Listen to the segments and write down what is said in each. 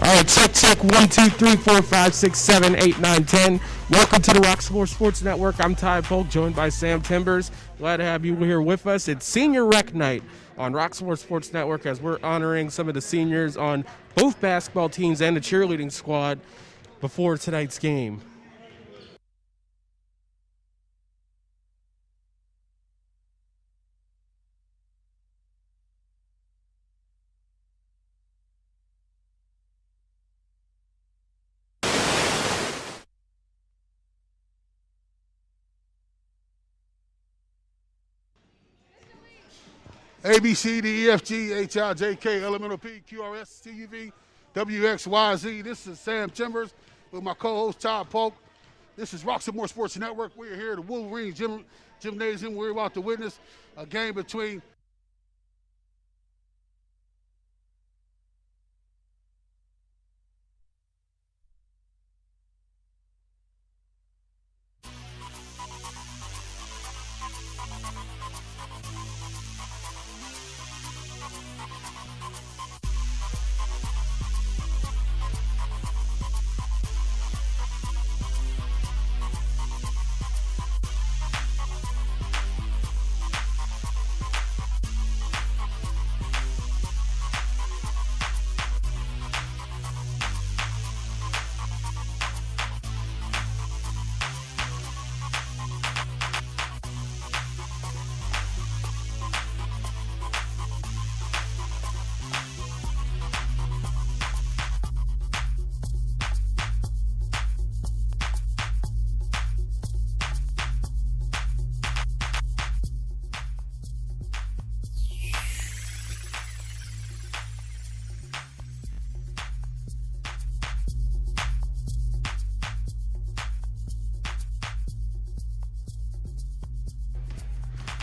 All right, check. 1, 2, 3, 4, 5, 6, 7, 8, 9, 10. Welcome to the Roxamore Sports Network. I'm Ty Polk, joined by Sam Timbers. Glad to have you here with us. It's Senior Rec Night on Roxamore Sports Network as we're honoring some of the seniors on both basketball teams and the cheerleading squad before tonight's game. A, B, C, D, E, F, G, H, I, J, K, L, M, N, O, P, Q, R, S, T, U, V, W, X, Y, Z. This is Sam Timbers with my co-host, Todd Polk. This is Roxamore Sports Network. We're here at the Wolverines Gymnasium. We're about to witness a game between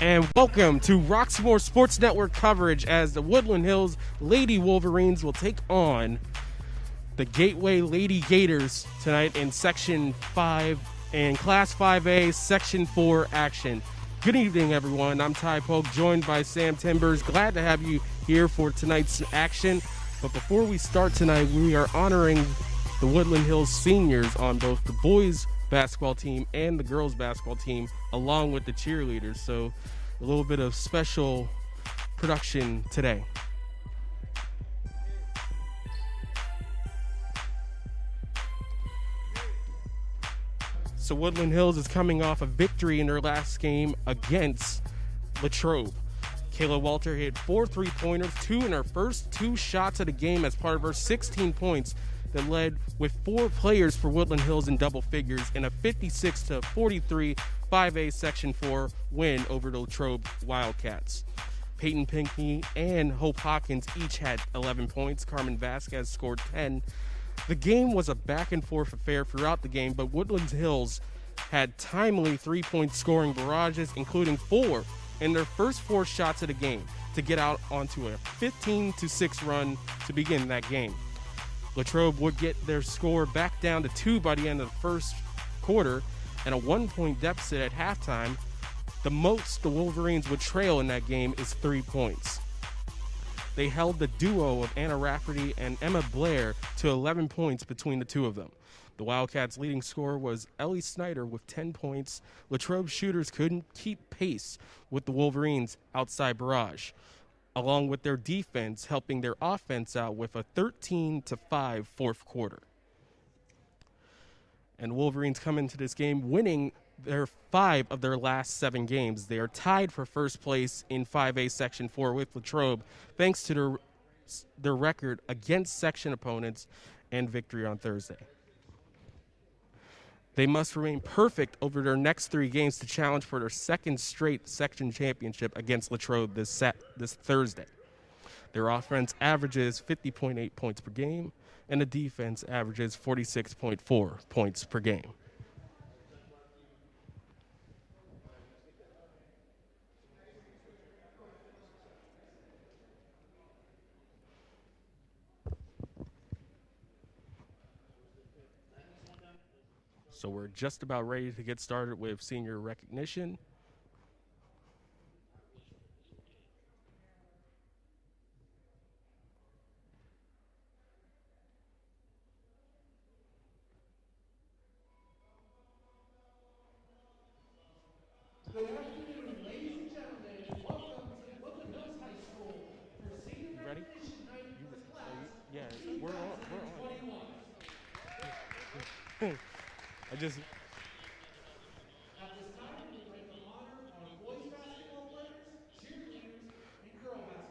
And welcome to Roxamore Sports Network coverage as the Woodland Hills Lady Wolverines will take on the Gateway Lady Gators tonight in Section 5 and Class 5A Section 4 action. Good evening, everyone. I'm Ty Polk, joined by Sam Timbers. Glad to have you here for tonight's action. But before we start tonight, we are honoring the Woodland Hills seniors on both the boys basketball team and the girls basketball team, along with the cheerleaders. So a little bit of special production today. So Woodland Hills is coming off a victory in their last game against Latrobe. Kayla Walter hit 4 3-pointers, 2 in her first 2 shots of the game as part of her 16 points that led with 4 players for Woodland Hills in double figures in a 56-43 5A Section 4 win over the Latrobe Wildcats. Peyton Pinkney and Hope Hawkins each had 11 points. Carmen Vasquez scored 10. The game was a back-and-forth affair throughout the game, but Woodland Hills had timely 3-point scoring barrages, including 4 in their first 4 shots of the game to get out onto a 15-6 run to begin that game. Latrobe would get their score back down to 2 by the end of the first quarter and a 1-point deficit at halftime. The most the Wolverines would trail in that game is 3 points. They held the duo of Anna Rafferty and Emma Blair to 11 points between the two of them. The Wildcats' leading scorer was Ellie Snyder with 10 points. Latrobe shooters couldn't keep pace with the Wolverines' outside barrage, along with their defense helping their offense out with a 13-5 fourth quarter. And Wolverines come into this game winning their 5 of their last 7 games. They are tied for first place in 5A Section 4 with Latrobe, thanks to their record against section opponents and victory on Thursday. They must remain perfect over their next 3 games to challenge for their second straight section championship against Latrobe this Thursday. Their offense averages 50.8 points per game, and the defense averages 46.4 points per game. So we're just about ready to get started with senior recognition. I just.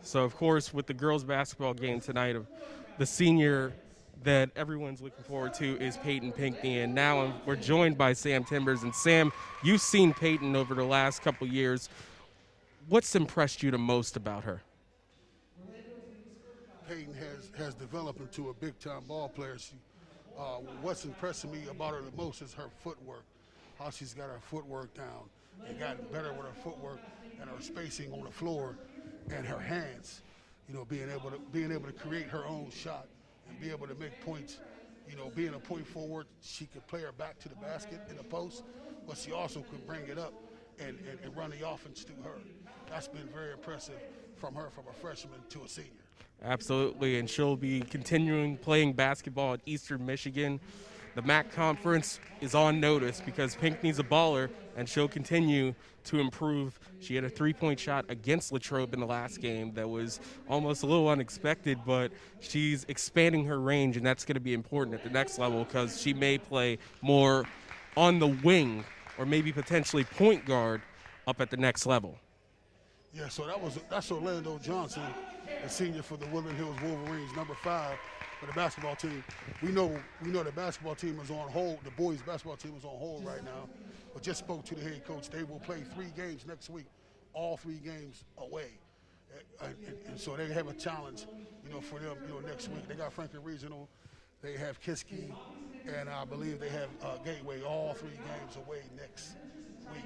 So, of course, with the girls' basketball game tonight, the senior that everyone's looking forward to is Peyton Pinkney. And now we're joined by Sam Timbers. And, Sam, you've seen Peyton over the last couple years. What's impressed you the most about her? Peyton has developed into a big-time ball player. What's impressing me about her the most is her footwork, how she's got her footwork down and gotten better with her footwork and her spacing on the floor and her hands. Being able to create her own shot and be able to make points. Being a point forward, she could play her back to the basket in the post, but she also could bring it up and run the offense through her. That's been very impressive from her, from a freshman to a senior. Absolutely, and she'll be continuing playing basketball at Eastern Michigan. The MAC conference is on notice because Pinkney's a baller, and she'll continue to improve. She had a three-point shot against Latrobe in the last game that was almost a little unexpected, but she's expanding her range, and that's going to be important at the next level because she may play more on the wing or maybe potentially point guard up at the next level. Yeah, so that's Orlando Johnson, the senior for the Woodland Hills Wolverines, number 5 for the basketball team. We know the basketball team is on hold. The boys basketball team is on hold right now. But just spoke to the head coach. They will play 3 games next week, all 3 games away. And so they have a challenge, for them, next week. They got Franklin Regional, they have Kiski, and I believe they have Gateway, all 3 games away next week.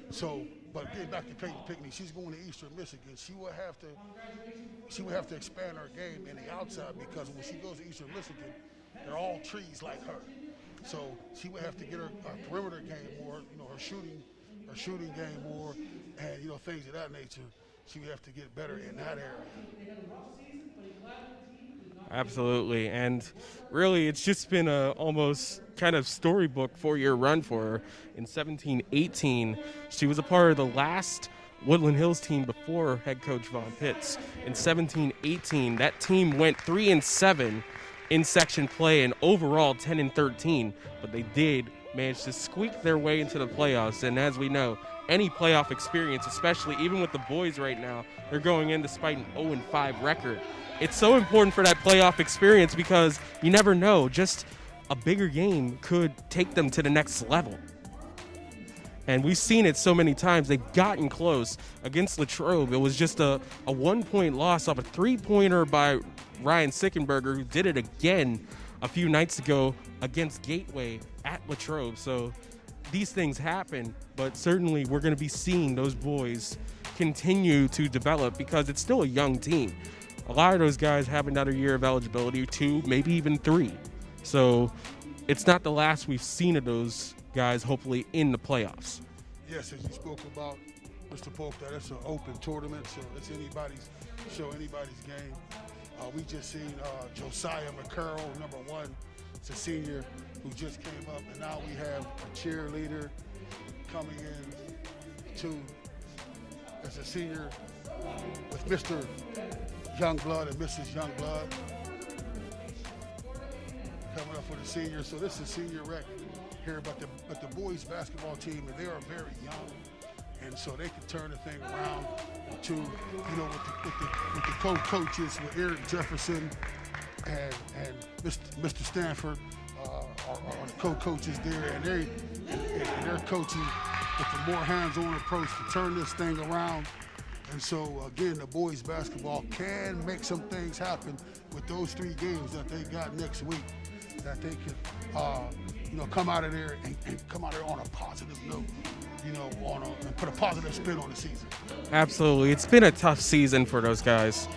So, but getting back to Peyton Pinkney, she's going to Eastern Michigan. She will have to expand her game in the outside because when she goes to Eastern Michigan, they're all trees like her. So she would have to get her perimeter game more, her shooting game more, and things of that nature. She would have to get better in that area. Absolutely, and really it's just been a almost kind of storybook 4-year run for her. In 17-18, she was a part of the last Woodland Hills team before head coach Vaughn Pitts. In 17-18, that team went 3-7 in section play and overall 10-13, but they did manage to squeak their way into the playoffs. And as we know, any playoff experience, especially even with the boys right now, they're going in despite an 0-5 record. It's so important for that playoff experience because you never know, just a bigger game could take them to the next level. And we've seen it so many times. They've gotten close against Latrobe. It was just a 1-point loss off a 3-pointer by Ryan Sickenberger, who did it again a few nights ago against Gateway at Latrobe. So these things happen, but certainly we're going to be seeing those boys continue to develop because it's still a young team. A lot of those guys have another year of eligibility, 2, maybe even 3. So it's not the last we've seen of those guys, hopefully, in the playoffs. Yes, as you spoke about, Mr. Polk, that it's an open tournament, so it's anybody's game. We just seen Josiah McCurl, number 1. It's a senior who just came up, and now we have a cheerleader coming in, too, as a senior with Mr. Youngblood and Mrs. Youngblood coming up for the seniors. So this is senior rec here, but the boys basketball team, and they are very young, and so they can turn the thing around to, with the co-coaches, with Eric Jefferson and Mr. Stanford are the co-coaches there, and they're coaching with a more hands-on approach to turn this thing around. And so, again, the boys basketball can make some things happen with those 3 games that they got next week, that they could, come out of there and come out of there on a positive note, and put a positive spin on the season. Absolutely. It's been a tough season for those guys.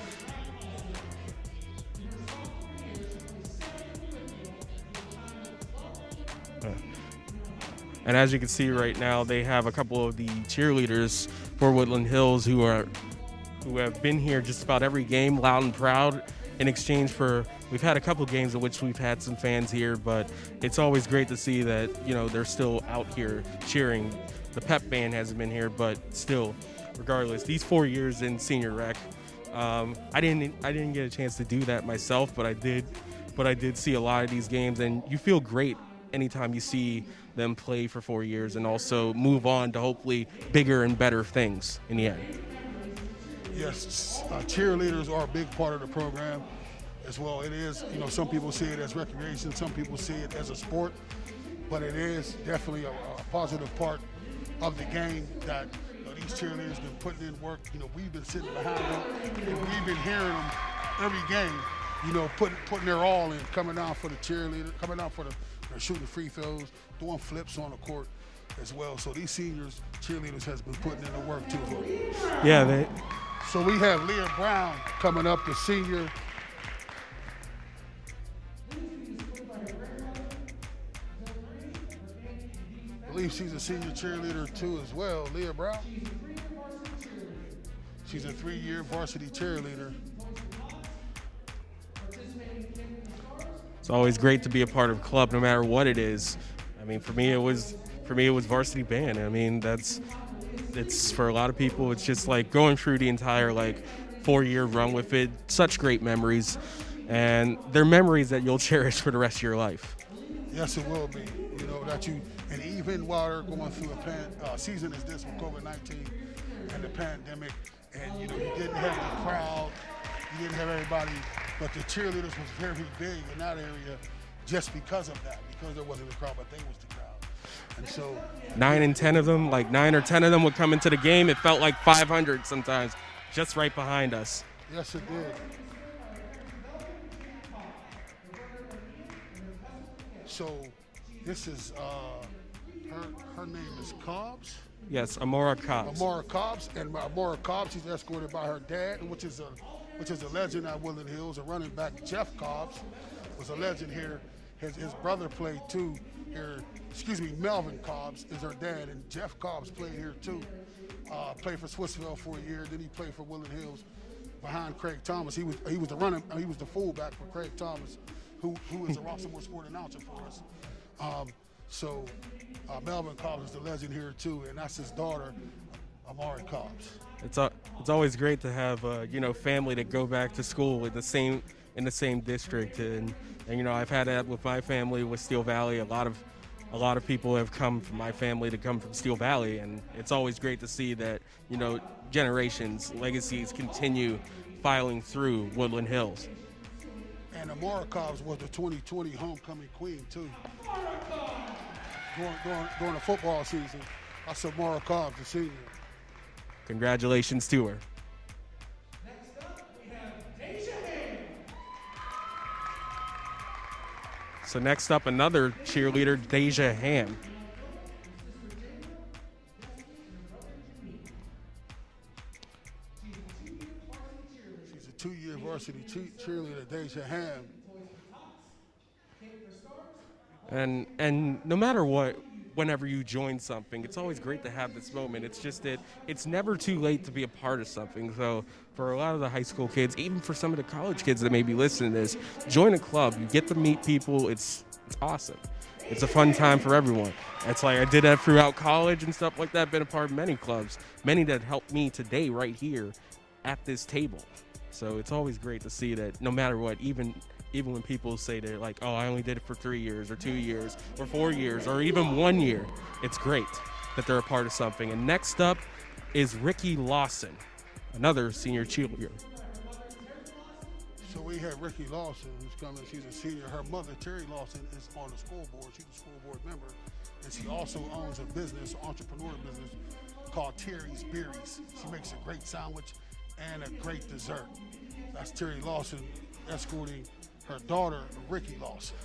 And as you can see right now, they have a couple of the cheerleaders for Woodland Hills who have been here just about every game, loud and proud, in exchange for, we've had a couple of games in which we've had some fans here, but it's always great to see that, they're still out here cheering. The pep band hasn't been here, but still, regardless, these 4 years in senior rec, I didn't get a chance to do that myself, but I did see a lot of these games, and you feel great anytime you see them play for 4 years and also move on to hopefully bigger and better things in the end. Yes, cheerleaders are a big part of the program as well. It is, some people see it as recreation, some people see it as a sport, but it is definitely a positive part of the game that these cheerleaders have been putting in work. We've been sitting behind them, and we've been hearing them every game, putting their all in, coming out for the cheerleader, coming out for they're shooting free throws, doing flips on the court as well. So these seniors, cheerleaders, has been putting in the work too. Yeah, So we have Leah Brown coming up, the senior. I believe she's a senior cheerleader too as well, Leah Brown. She's a 3-year varsity cheerleader. It's always great to be a part of a club, no matter what it is. I mean, for me, it was varsity band. I mean, it's for a lot of people, it's just like going through the entire 4-year run with it. Such great memories, and they're memories that you'll cherish for the rest of your life. Yes, it will be. And even while they're going through a season as this with COVID-19 and the pandemic, and you didn't have the crowd, you didn't have everybody, but the cheerleaders was very big in that area just because of that, because there wasn't a crowd, but they was the crowd. And so 9 and 10 of them, 9 or 10 of them would come into the game. It felt like 500 sometimes, just right behind us. Yes, it did. So this is her name is Cobbs. Yes, Amora Cobbs. Amora Cobbs, and Amora Cobbs, she's escorted by her dad, which is a legend at Woodland Hills. A running back, Jeff Cobbs, was a legend here. His brother played too here. Melvin Cobbs is her dad, and Jeff Cobbs played here too. Played for Swissville for a year, then he played for Woodland Hills behind Craig Thomas. He was the fullback for Craig Thomas, who is a Roxamore Sports announcer for us. Melvin Cobbs is the legend here too, and that's his daughter, Amari Cobbs. It's always great to have family that go back to school in the same district, and I've had that with my family with Steel Valley. A lot of people have come from my family to come from Steel Valley, and it's always great to see that generations, legacies continue filing through Woodland Hills. And Amara Cobbs was the 2020 homecoming queen too. During the football season, I saw Amara Cobbs, the senior. Congratulations to her. Next up, we have Deja Ham. So next up, another cheerleader, Deja Ham. She's a 2-year varsity cheerleader, Deja Ham. And no matter what, whenever you join something, it's always great to have this moment. It's just that it's never too late to be a part of something. So for a lot of the high school kids, even for some of the college kids that may be listening to this, join a club. You get to meet people. It's awesome. It's a fun time for everyone. It's like I did that throughout college and stuff like that. Been a part of many clubs, many that helped me today right here at this table. So it's always great to see that no matter what, even when people say they're like, oh, I only did it for 3 years or 2 years or 4 years or even 1 year, it's great that they're a part of something. And next up is Ricky Lawson, another senior cheerleader. So we have Ricky Lawson, who's coming. She's a senior. Her mother, Terry Lawson, is on the school board. She's a school board member. And she also owns a business, entrepreneur business, called Terry's Berries. She makes a great sandwich and a great dessert. That's Terry Lawson escorting her daughter, Ricky Lawson.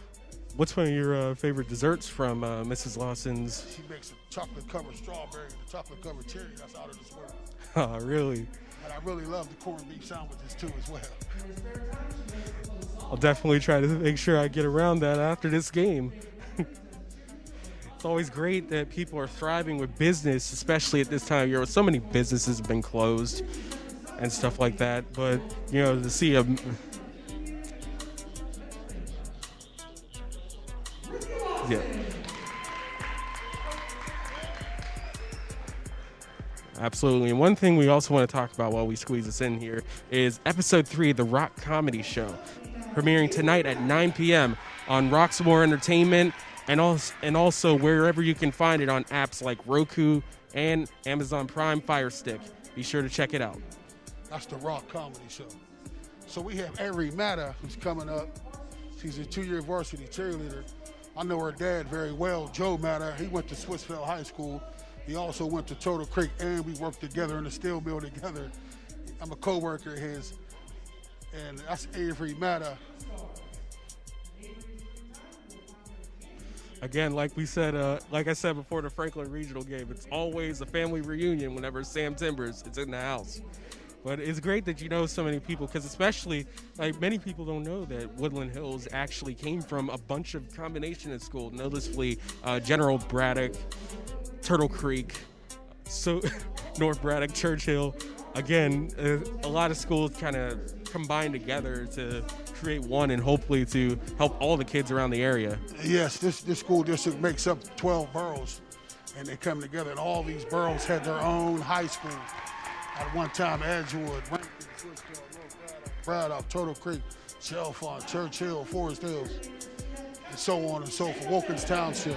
What's one of your favorite desserts from Mrs. Lawson's? She makes a chocolate-covered strawberry and a chocolate-covered cherry. That's out of this world. Oh, really? And I really love the corned beef sandwiches, too, as well. I'll definitely try to make sure I get around that after this game. It's always great that people are thriving with business, especially at this time of year. So many businesses have been closed and stuff like that. But, to see a... Yeah. Absolutely. And one thing we also want to talk about while we squeeze this in here is episode 3 of the Rock Comedy Show, premiering tonight at 9 p.m. on Roxamore Entertainment. and also wherever you can find it on apps like Roku and Amazon Prime Fire Stick. Be sure to check it out. That's the Rock Comedy Show. So we have Avery Matta, who's coming up. She's a 2-year varsity cheerleader. I know her dad very well, Joe Matta. He went to Swissvale High School. He also went to Turtle Creek, and we worked together in the steel mill together. I'm a co-worker of his, and that's Avery Matta. Again, like I said before the Franklin Regional game, it's always a family reunion whenever Sam Timbers is in the house. But it's great that you know so many people, because especially, like, many people don't know that Woodland Hills actually came from a bunch of combination of schools, noticeably General Braddock, Turtle Creek, so North Braddock, Churchill. Again, a lot of schools kind of combine together to create one, and hopefully to help all the kids around the area. Yes, this school district makes up 12 boroughs, and they come together, and all these boroughs had their own high school. At one time, Edgewood, Rankin, Swissvale, North Braddock, Turtle Creek, Chalfont, Churchill, Forest Hills, and so on and so forth, Wilkins Township.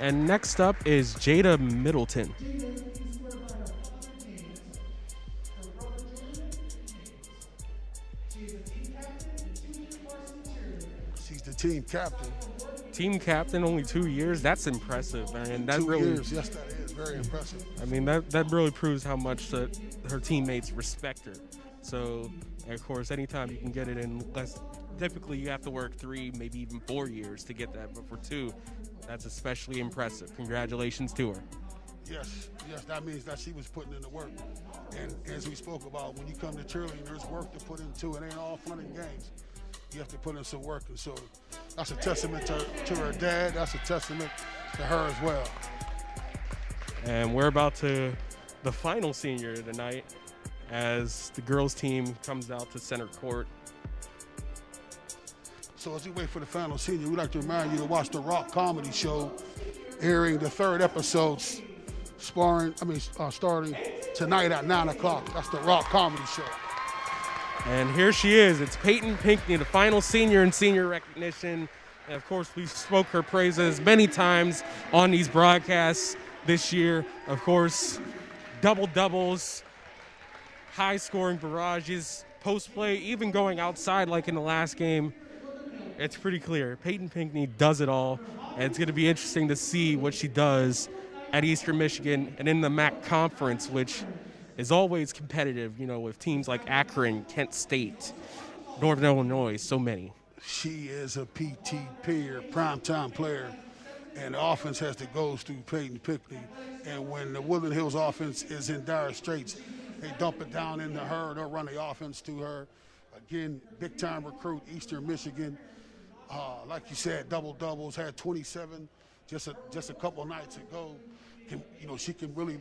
And next up is Jada Middleton. She's the team captain. Team captain, only 2 years. That's impressive, and that 2 really. years, yes, that is very impressive. I mean, that really proves how much that her teammates respect her. So, of course, anytime you can get it in less, typically you have to work 3, maybe even 4 years to get that. But for 2, that's especially impressive. Congratulations to her. Yes, that means that she was putting in the work. And as we spoke about, when you come to cheerleading, there's work to put into. It ain't all fun and games. You have to put in some work, and so that's a testament to her dad. That's a testament to her as well. And we're about to the final senior tonight as the girls team comes out to center court. So as we wait for the final senior, we'd like to remind you to watch the Rock Comedy Show, airing the 3rd episodes, starting tonight at 9 o'clock. That's the Rock Comedy Show. And here she is. It's Peyton Pinkney, the final senior in senior recognition. And of course, we spoke her praises many times on these broadcasts this year. Of course, double-doubles, high-scoring barrages, post-play, even going outside like in the last game. It's pretty clear. Peyton Pinkney does it all, and it's going to be interesting to see what she does at Eastern Michigan and in the MAC Conference, which is always competitive, you know, with teams like Akron, Kent State, Northern Illinois, so many. She is a PTP or primetime player, and the offense has to go through Peyton Pinkney. And when the Woodland Hills offense is in dire straits, they dump it down into her. They'll run the offense to her. Again, big-time recruit, Eastern Michigan. Like you said, double-doubles, had 27 just a couple nights ago. She can really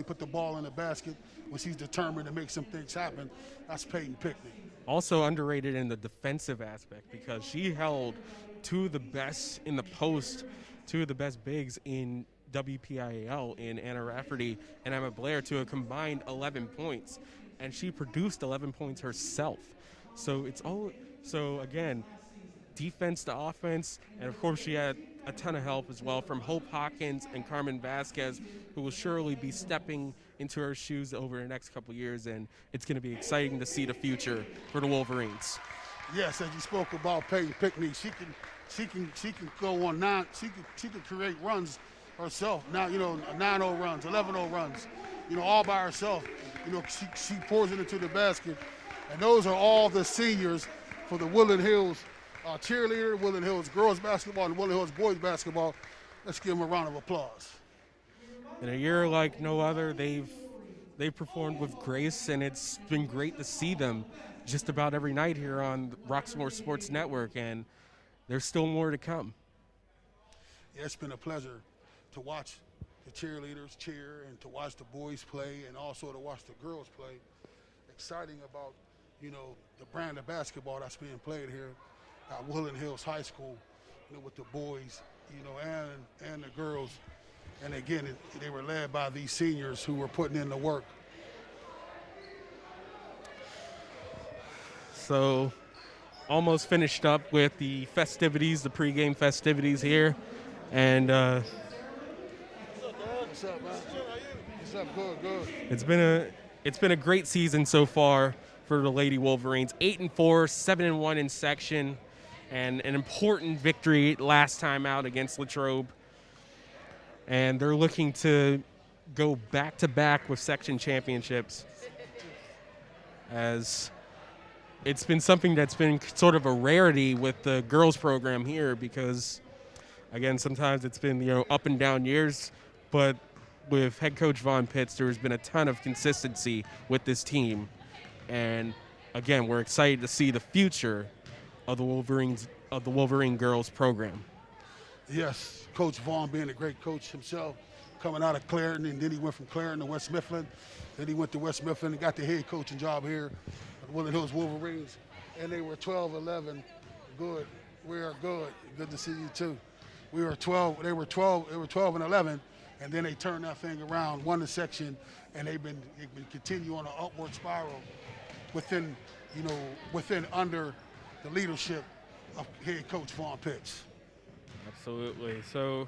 put the ball in the basket when she's determined to make some things happen. That's Peyton Pinkney. Also underrated in the defensive aspect, because she held 2 of the best in the post, 2 of the best bigs in WPIAL in Anna Rafferty and Emma Blair to a combined 11 points, and she produced 11 points herself. So again, defense to offense, and of course she had a ton of help as well from Hope Hawkins and Carmen Vasquez, who will surely be stepping into her shoes over the next couple years, and it's going to be exciting to see the future for the Wolverines. Yes, as you spoke about Peyton Pinkney, she can go on 9. She can create runs herself. Now 9-0 runs, 11-0 runs, all by herself. She pours it into the basket, and those are all the seniors for the Woodland Hills cheerleader, Woodland Hills girls basketball, and Woodland Hills boys basketball. Let's give them a round of applause. In a year like no other, they've performed with grace, and it's been great to see them just about every night here on Roxamore Sports Network, and there's still more to come. Yeah, it's been a pleasure to watch the cheerleaders cheer and to watch the boys play and also to watch the girls play. Exciting about, the brand of basketball that's being played here at Woodland Hills High School, with the boys, and the girls. And again, they were led by these seniors who were putting in the work. So almost finished up with the festivities, the pregame festivities here, and What's up, man? What's up? Good. it's been a great season so far for the Lady Wolverines. 8-4, 7-1 in section, and an important victory last time out against Latrobe. And they're looking to go back-to-back with section championships, as it's been something that's been sort of a rarity with the girls program here, because, again, sometimes it's been, up and down years, but with head coach Vaughn Pitts, there's been a ton of consistency with this team. And, again, we're excited to see the future of the Wolverine girls program. Yes, Coach Vaughn being a great coach himself, coming out of Clarendon, and then he went from Clarendon to West Mifflin. Then he went to West Mifflin and got the head coaching job here at Woodland Hills Wolverines. And they were 12-11. Good. We are good. Good to see you too. We were 12. They were 12-11, and then they turned that thing around, won the section, and they've been continue on an upward spiral within under the leadership of head coach Vaughn Pitts. Absolutely. So,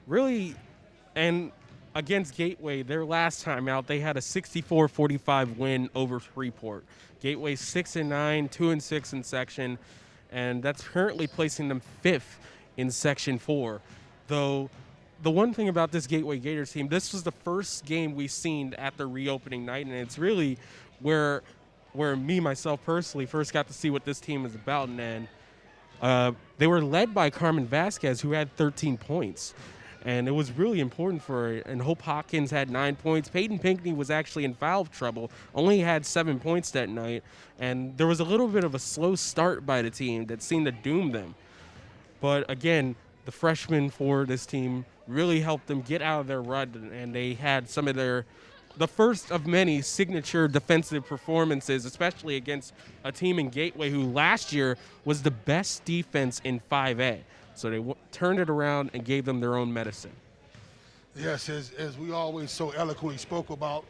really, and against Gateway, their last time out, they had a 64-45 win over Freeport. Gateway 6-9, 2-6 in section, and that's currently placing them 5th in Section 4. Though, the one thing about this Gateway Gators team, this was the first game we've seen at the reopening night, and it's really where me, myself personally, first got to see what this team is about. And they were led by Carmen Vasquez, who had 13 points. And it was really important for her. And Hope Hawkins had 9 points. Peyton Pinkney was actually in foul trouble, only had 7 points that night. And there was a little bit of a slow start by the team that seemed to doom them. But again, the freshmen for this team really helped them get out of their rut, and they had some of the first of many signature defensive performances, especially against a team in Gateway who last year was the best defense in 5A. So they turned it around and gave them their own medicine. Yes, as we always so eloquently spoke about,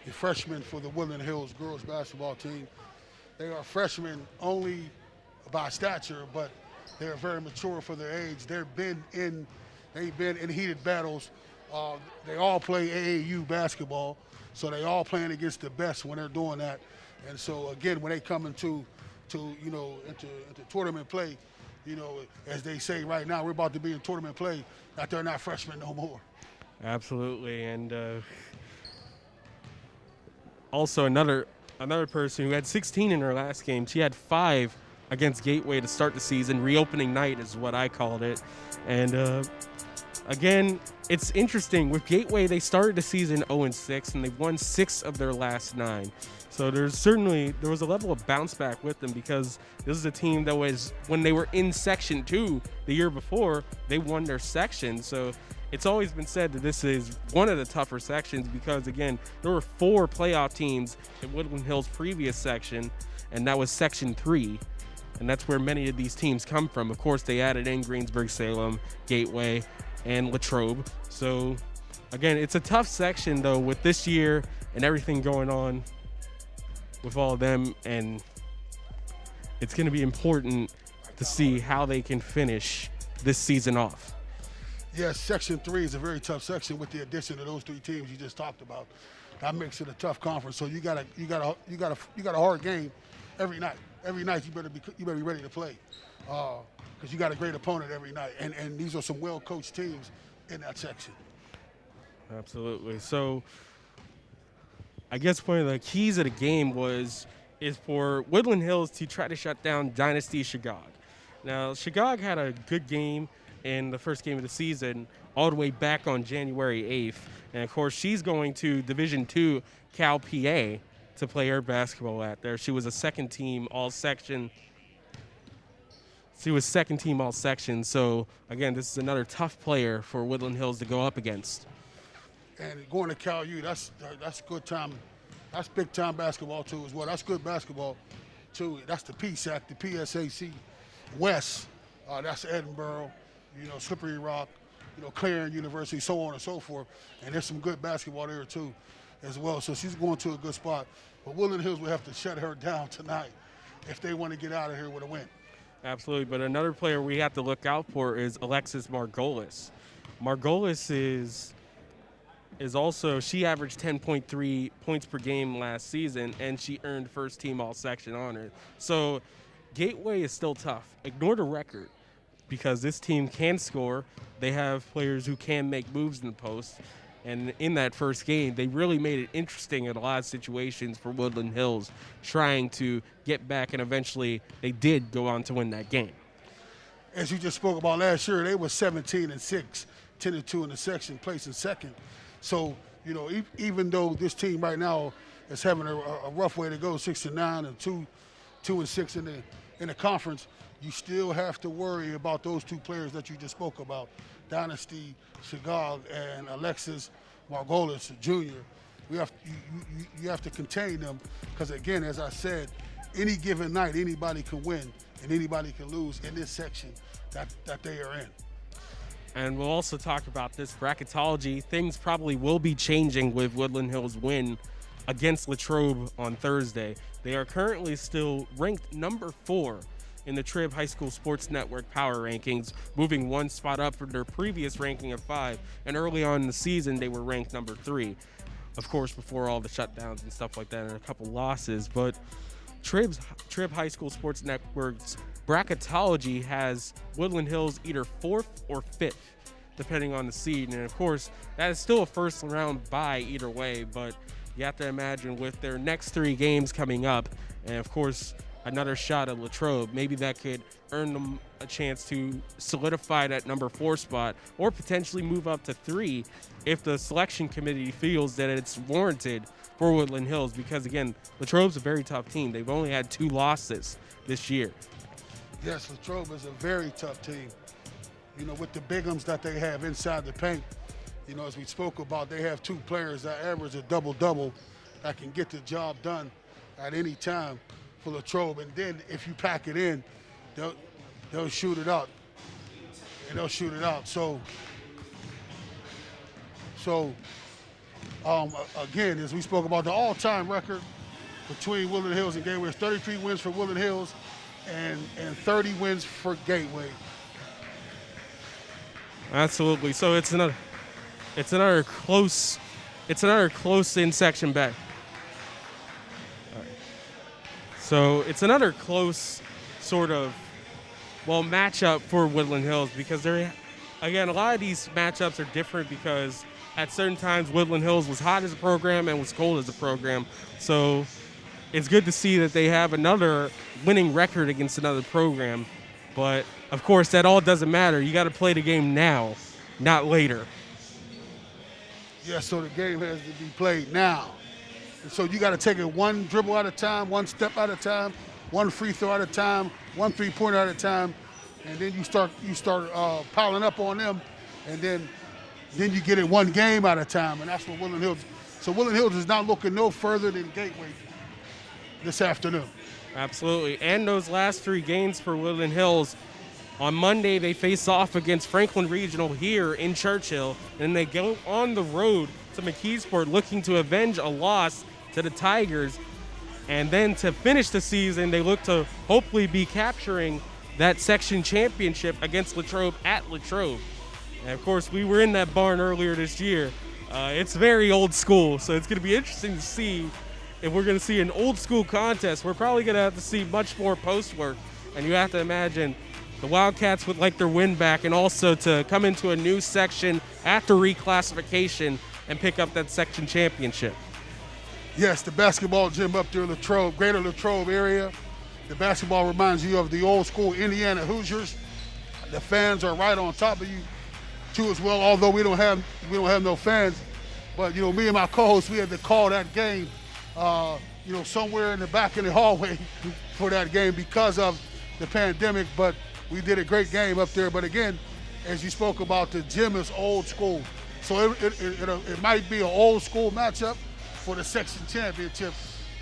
the freshmen for the Woodland Hills girls basketball team, they are freshmen only by stature, but they're very mature for their age. They've been in heated battles. They all play AAU basketball, so they all playing against the best when they're doing that. And so again, when they come into tournament play, as they say right now, we're about to be in tournament play, that they're not freshmen no more. Absolutely. And also another person who had 16 in her last game, she had 5 against Gateway to start the season. Reopening night is what I called it. And again, it's interesting. With Gateway, they started the season 0-6, and they've won 6 of their last 9. So there was a level of bounce back with them, because this is a team that was, when they were in Section 2 the year before, they won their section. So it's always been said that this is one of the tougher sections, because, again, there were 4 playoff teams in Woodland Hills' previous section, and that was Section 3. And that's where many of these teams come from. Of course, they added in Greensburg-Salem, Gateway, and Latrobe. So, again, it's a tough section, though, with this year and everything going on with all of them. And it's going to be important to see how they can finish this season off. Yes, Section 3 is a very tough section with the addition of those 3 teams you just talked about. That makes it a tough conference. So you got a hard game every night. Every night you better be ready to play, because you got a great opponent every night, and these are some well-coached teams in that section. Absolutely. So I guess one of the keys of the game is for Woodland Hills to try to shut down Dynasty Chagog. Now, Chagog had a good game in the first game of the season, all the way back on January 8th. And, of course, she's going to Division II Cal PA to play her basketball out there. She was a second-team all-section. So, again, this is another tough player for Woodland Hills to go up against. And going to Cal U, that's good time. That's big-time basketball, too, as well. That's good basketball, too. That's the PSAC, the PSAC West. That's Edinburgh, Slippery Rock, Clarendon University, so on and so forth. And there's some good basketball there, too, as well. So she's going to a good spot. But Woodland Hills will have to shut her down tonight. if they want to get out of here with a win. Absolutely, but another player we have to look out for is Alexis Margolis. Margolis is also, she averaged 10.3 points per game last season, and she earned first team all-section honor. So Gateway is still tough. Ignore the record, because this team can score. They have players who can make moves in the post. And in that first game, they really made it interesting in a lot of situations for Woodland Hills, trying to get back, and eventually they did go on to win that game. As you just spoke about last year, they were 17-6, 10-2 in the section, placing second. So, you know, even though this team right now is having a rough way to go, 6-9 and 2-6 in the conference, you still have to worry about those two players that you just spoke about, Dynasty Shagag and Alexis Margolis Jr. You have to contain them, because again, as I said, any given night anybody can win and anybody can lose in this section that they are in. And we'll also talk about this bracketology. Things probably will be changing with Woodland Hills' win against Latrobe on Thursday. They are currently still ranked number 4 in the Trib High School Sports Network Power Rankings, moving one spot up from their previous ranking of 5. And early on in the season, they were ranked number 3. Of course, before all the shutdowns and stuff like that and a couple losses. But Trib High School Sports Network's bracketology has Woodland Hills either 4th or 5th, depending on the seed. And of course, that is still a first round bye either way, but you have to imagine with their next 3 games coming up, and of course, another shot at Latrobe, maybe that could earn them a chance to solidify that number 4 spot, or potentially move up to 3 if the selection committee feels that it's warranted for Woodland Hills, because again, Latrobe's a very tough team. They've only had 2 losses this year. Yes, Latrobe is a very tough team. You know, with the bigums that they have inside the paint, you know, as we spoke about, they have 2 players that average a double-double that can get the job done at any time for Latrobe. And then if you pack it in, they'll shoot it out. And they'll shoot it out. So again, as we spoke about, the all-time record between Woodland Hills and Gateway is 33 wins for Woodland Hills and 30 wins for Gateway. Absolutely. So it's another close in-section bet. All right. So it's another close sort of, matchup for Woodland Hills, because again, a lot of these matchups are different because at certain times Woodland Hills was hot as a program and was cold as a program. So it's good to see that they have another winning record against another program. But, of course, that all doesn't matter. You got to play the game now, not later. Yeah, so the game has to be played now. And so you got to take it one dribble at a time, one step at a time, one free throw at a time, one three-pointer at a time, and then you start piling up on them, and then you get it one game at a time, and that's what Woodland Hills. So Woodland Hills is not looking no further than Gateway this afternoon. Absolutely. And those last 3 games for Woodland Hills, on Monday they face off against Franklin Regional here in Churchill, and they go on the road to McKeesport looking to avenge a loss to the Tigers. And then to finish the season, they look to hopefully be capturing that section championship against Latrobe at Latrobe. And of course, we were in that barn earlier this year. It's very old school, so it's going to be interesting to see if we're going to see an old school contest. We're probably going to have to see much more post work, and you have to imagine the Wildcats would like their win back, and also to come into a new section after reclassification and pick up that section championship. Yes, the basketball gym up there in Latrobe, greater Latrobe area. The basketball reminds you of the old school Indiana Hoosiers. The fans are right on top of you too as well, although we don't have no fans. But, you know, me and my co-host, we had to call that game somewhere in the back in the hallway for that game because of the pandemic, but we did a great game up there. But again, as you spoke about, the gym is old school. So it might be an old school matchup for the section championship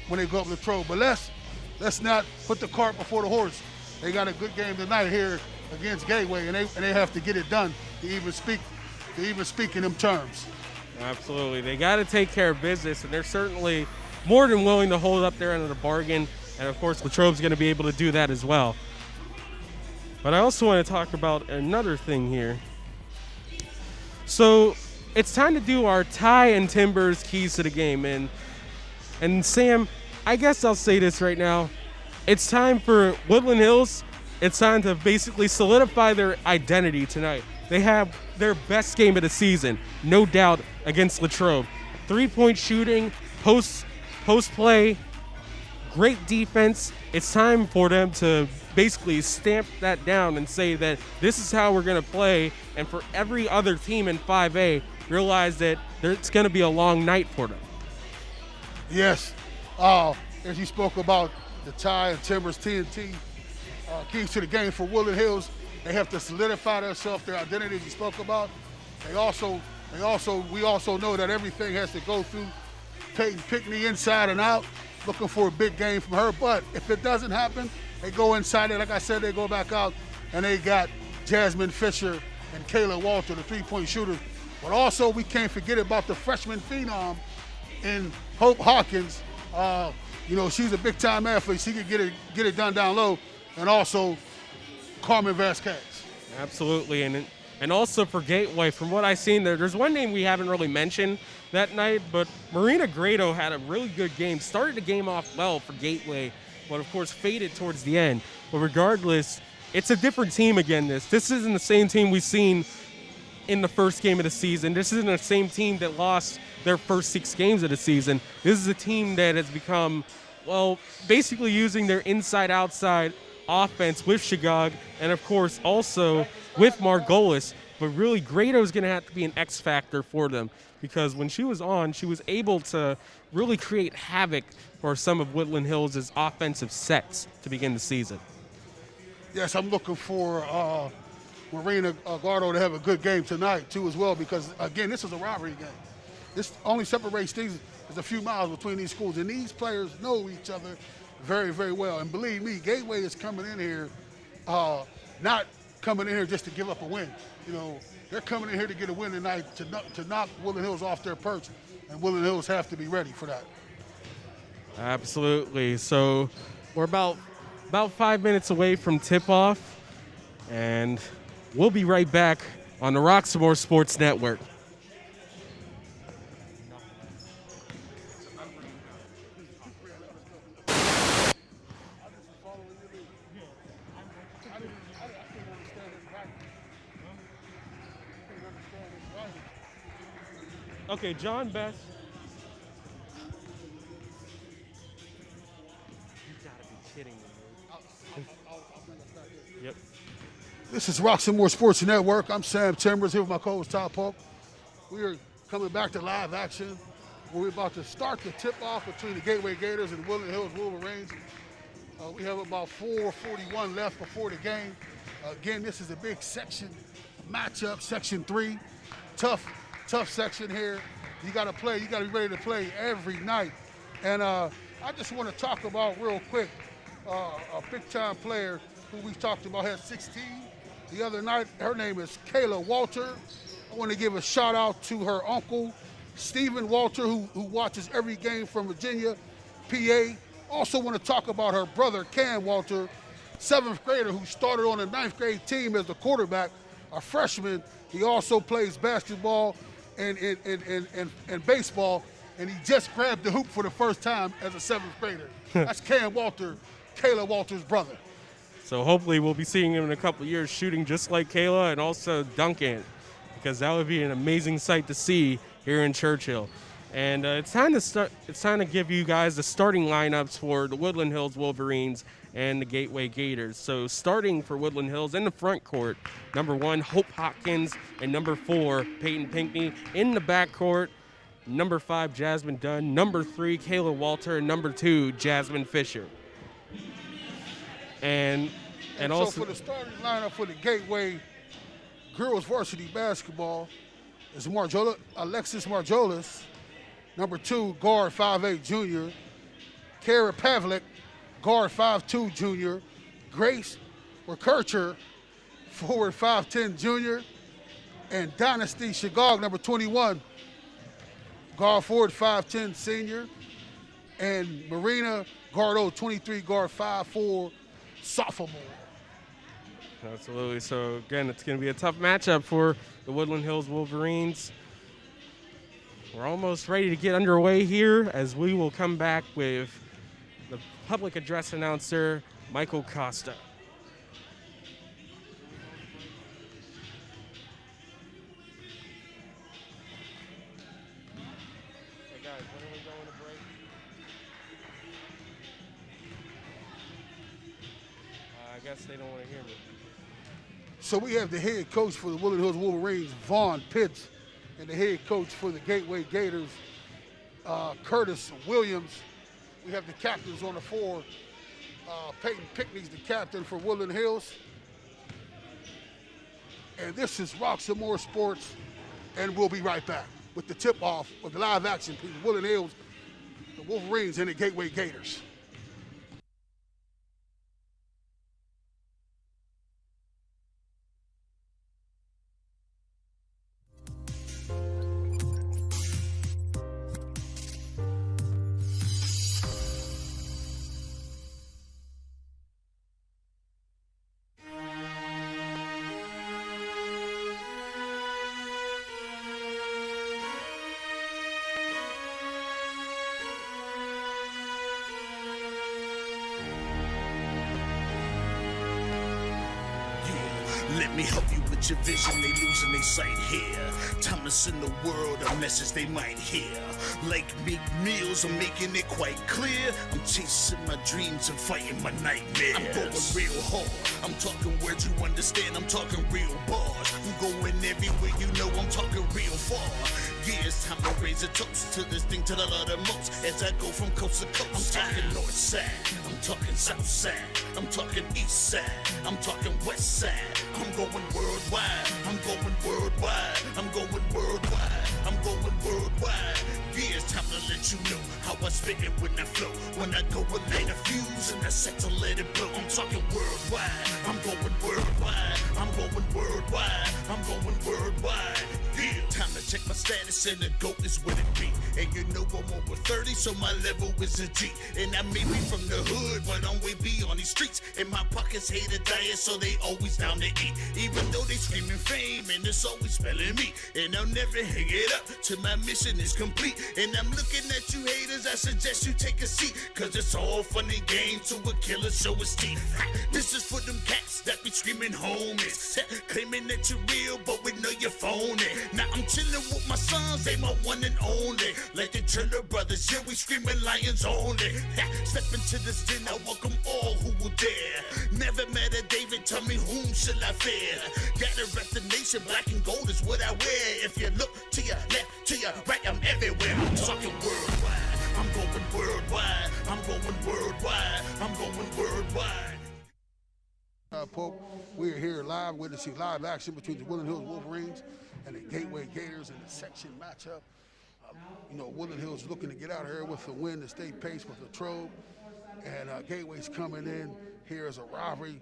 when they go up Latrobe. But let's not put the cart before the horse. They got a good game tonight here against Gateway, and they have to get it done to even speak in them terms. Absolutely. They got to take care of business, and they're certainly more than willing to hold up their end of the bargain. And of course, Latrobe's going to be able to do that as well. But I also want to talk about another thing here. So it's time to do our Ty and Timbers keys to the game. And Sam, I guess I'll say this right now. It's time for Woodland Hills. It's time to basically solidify their identity tonight. They have their best game of the season, no doubt, against Latrobe. 3-point shooting, post play, great defense. It's time for them to basically stamp that down and say that this is how we're going to play. And for every other team in 5A, realize that it's going to be a long night for them. Yes. As you spoke about the Ty and Timbers TNT keys to the game for Woodland Hills, they have to solidify themselves, their identity you spoke about. We also know that everything has to go through Peyton Pinkney inside and out, looking for a big game from her. But if it doesn't happen, they go inside it. Like I said, they go back out, and they got Jasmine Fisher and Kayla Walter, the three-point shooters. But also, we can't forget about the freshman phenom in Hope Hawkins. She's a big-time athlete. She can get it done down low. And also, Carmen Vasquez. Absolutely, and also for Gateway, from what I've seen, there's one name we haven't really mentioned that night, but Marina Grado had a really good game. Started the game off well for Gateway, but of course faded towards the end. But regardless, it's a different team again. This isn't the same team we've seen in the first game of the season. This isn't the same team that lost their first 6 games of the season. This is a team that has become, well, basically using their inside-outside offense with Shagog, and of course also with Margolis. But really, Grado's going to have to be an X factor for them, because when she was on, she was able to really create havoc for some of Woodland Hills' offensive sets to begin the season. Yes, I'm looking for Marina Gardo to have a good game tonight too as well, because again, this is a rivalry game. This only separates things is a few miles between these schools, and these players know each other very, very well. And believe me, Gateway is coming in here, not coming in here just to give up a win. They're coming in here to get a win tonight to knock Woodland Hills off their perch, and Woodland Hills have to be ready for that. Absolutely. So we're about 5 minutes away from tip-off, and we'll be right back on the Roxamore Sports Network. Okay, John Best. You gotta be kidding me. Yep. This is Roxamore Sports Network. I'm Sam Chambers here with my co-host Todd Polk. We are coming back to live action. We're about to start the tip-off between the Gateway Gators and the Woodland Hills Wolverines. We have about 4:41 left before the game. Again, this is a big section matchup, Section 3. Tough section here. You got to play. You got to be ready to play every night. And I just want to talk about real quick a big-time player who we talked about had 16 the other night. Her name is Kayla Walter. I want to give a shout-out to her uncle, Stephen Walter, who watches every game from Virginia, PA. Also want to talk about her brother, Cam Walter, 7th grader who started on the 9th grade team as the quarterback, a freshman. He also plays basketball and baseball, and he just grabbed the hoop for the first time as a 7th grader. That's Cam Walter, Kayla Walter's brother. So hopefully we'll be seeing him in a couple of years shooting just like Kayla and also dunking, because that would be an amazing sight to see here in Churchill. And it's time to start. It's time to give you guys the starting lineups for the Woodland Hills Wolverines and the Gateway Gators. So starting for Woodland Hills in the front court, number 1, Hope Hawkins, and number 4, Peyton Pinkney. In the back court, number 5, Jasmine Dunn, number 3, Kayla Walter, and number 2, Jasmine Fisher. And also for the starting lineup for the Gateway girls varsity basketball is Alexis Margolis, number 2, guard 5'8" junior, Kara Pavlik, guard 5'2" junior, Grace Kircher, forward 5'10" junior, and Dynasty Shagog, number 21, guard forward 5'10" senior. And Marina Gardo, 23, guard 5'4", sophomore. Absolutely. So, again, it's going to be a tough matchup for the Woodland Hills Wolverines. We're almost ready to get underway here as we will come back with the public address announcer, Michael Costa. Hey, guys, when are we going to break? I guess they don't want to hear me. So we have the head coach for the Woodland Hills Wolverines, Vaughn Pitts, and the head coach for the Gateway Gators, Curtis Williams. We have the captains on the floor. Peyton Pinkney's the captain for Woodland Hills. And this is Roxamore Sports, and we'll be right back with the tip-off of the live action between Woodland Hills, the Wolverines, and the Gateway Gators. Let me help you with your vision, they losing their sight here. Time to send the world a message they might hear. Like Meek Mills, I'm making it quite clear. I'm chasing my dreams and fighting my nightmares. I'm going real hard, I'm talking words you understand, I'm talking real bars. I'm going everywhere you know, I'm talking real far. Yeah, it's time to raise a toast to this thing to the Lord the most. As I go from coast to coast, I'm talking north side, I'm talking south side, I'm talking east side, I'm talking west side. I'm going worldwide, I'm going worldwide, I'm going worldwide, I'm going worldwide. Yeah, it's time to let you know how I spit it when I flow. When I go and light a fuse and I set to let it blow. I'm talking worldwide, I'm going worldwide, I'm going worldwide, I'm going worldwide. Yeah, time to check my status and the GOAT is what it be. And you know I'm over 30, so my level is a G. And I may be from the hood, but I'm way beyond these streets. And my pockets hate a diet, so they always down to eat. Even though they screaming fame, and it's always spelling me. And I'll never hang it up till my mission is complete. And I'm looking at you haters, I suggest you take a seat. Cause it's all funny games to a killer show his teeth. This is for them cats that be screaming homies. Claiming that you're real, but we know you're phony. Now I'm chilling with my sons, they my one and only. Like the Triller brothers, yeah, we screaming lions only. Step into this den, I welcome all who will dare. Never met a David, tell me whom shall I fear? Gotta rep the nation, black and gold is what I wear. If you look to your left, to your right, I'm everywhere. I'm talking worldwide, I'm going worldwide, I'm going worldwide, I'm going worldwide. Pope, we're here live witnessing live action between the Woodland Hills Wolverines and the Gateway Gators in the section matchup. You know, Woodland Hills looking to get out of here with a win to stay pace with the Latrobe, and Gateway's coming in here as a rivalry,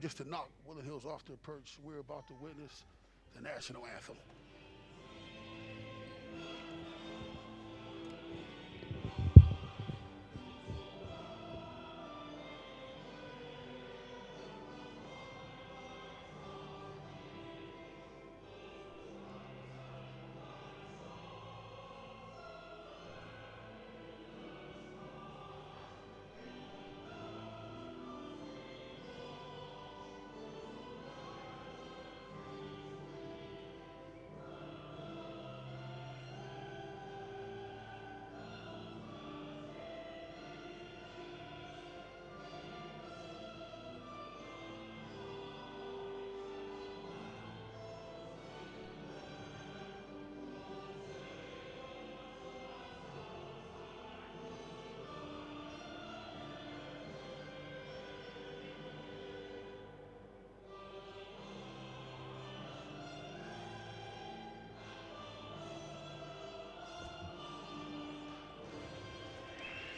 just to knock Woodland Hills off their perch. We're about to witness the national anthem.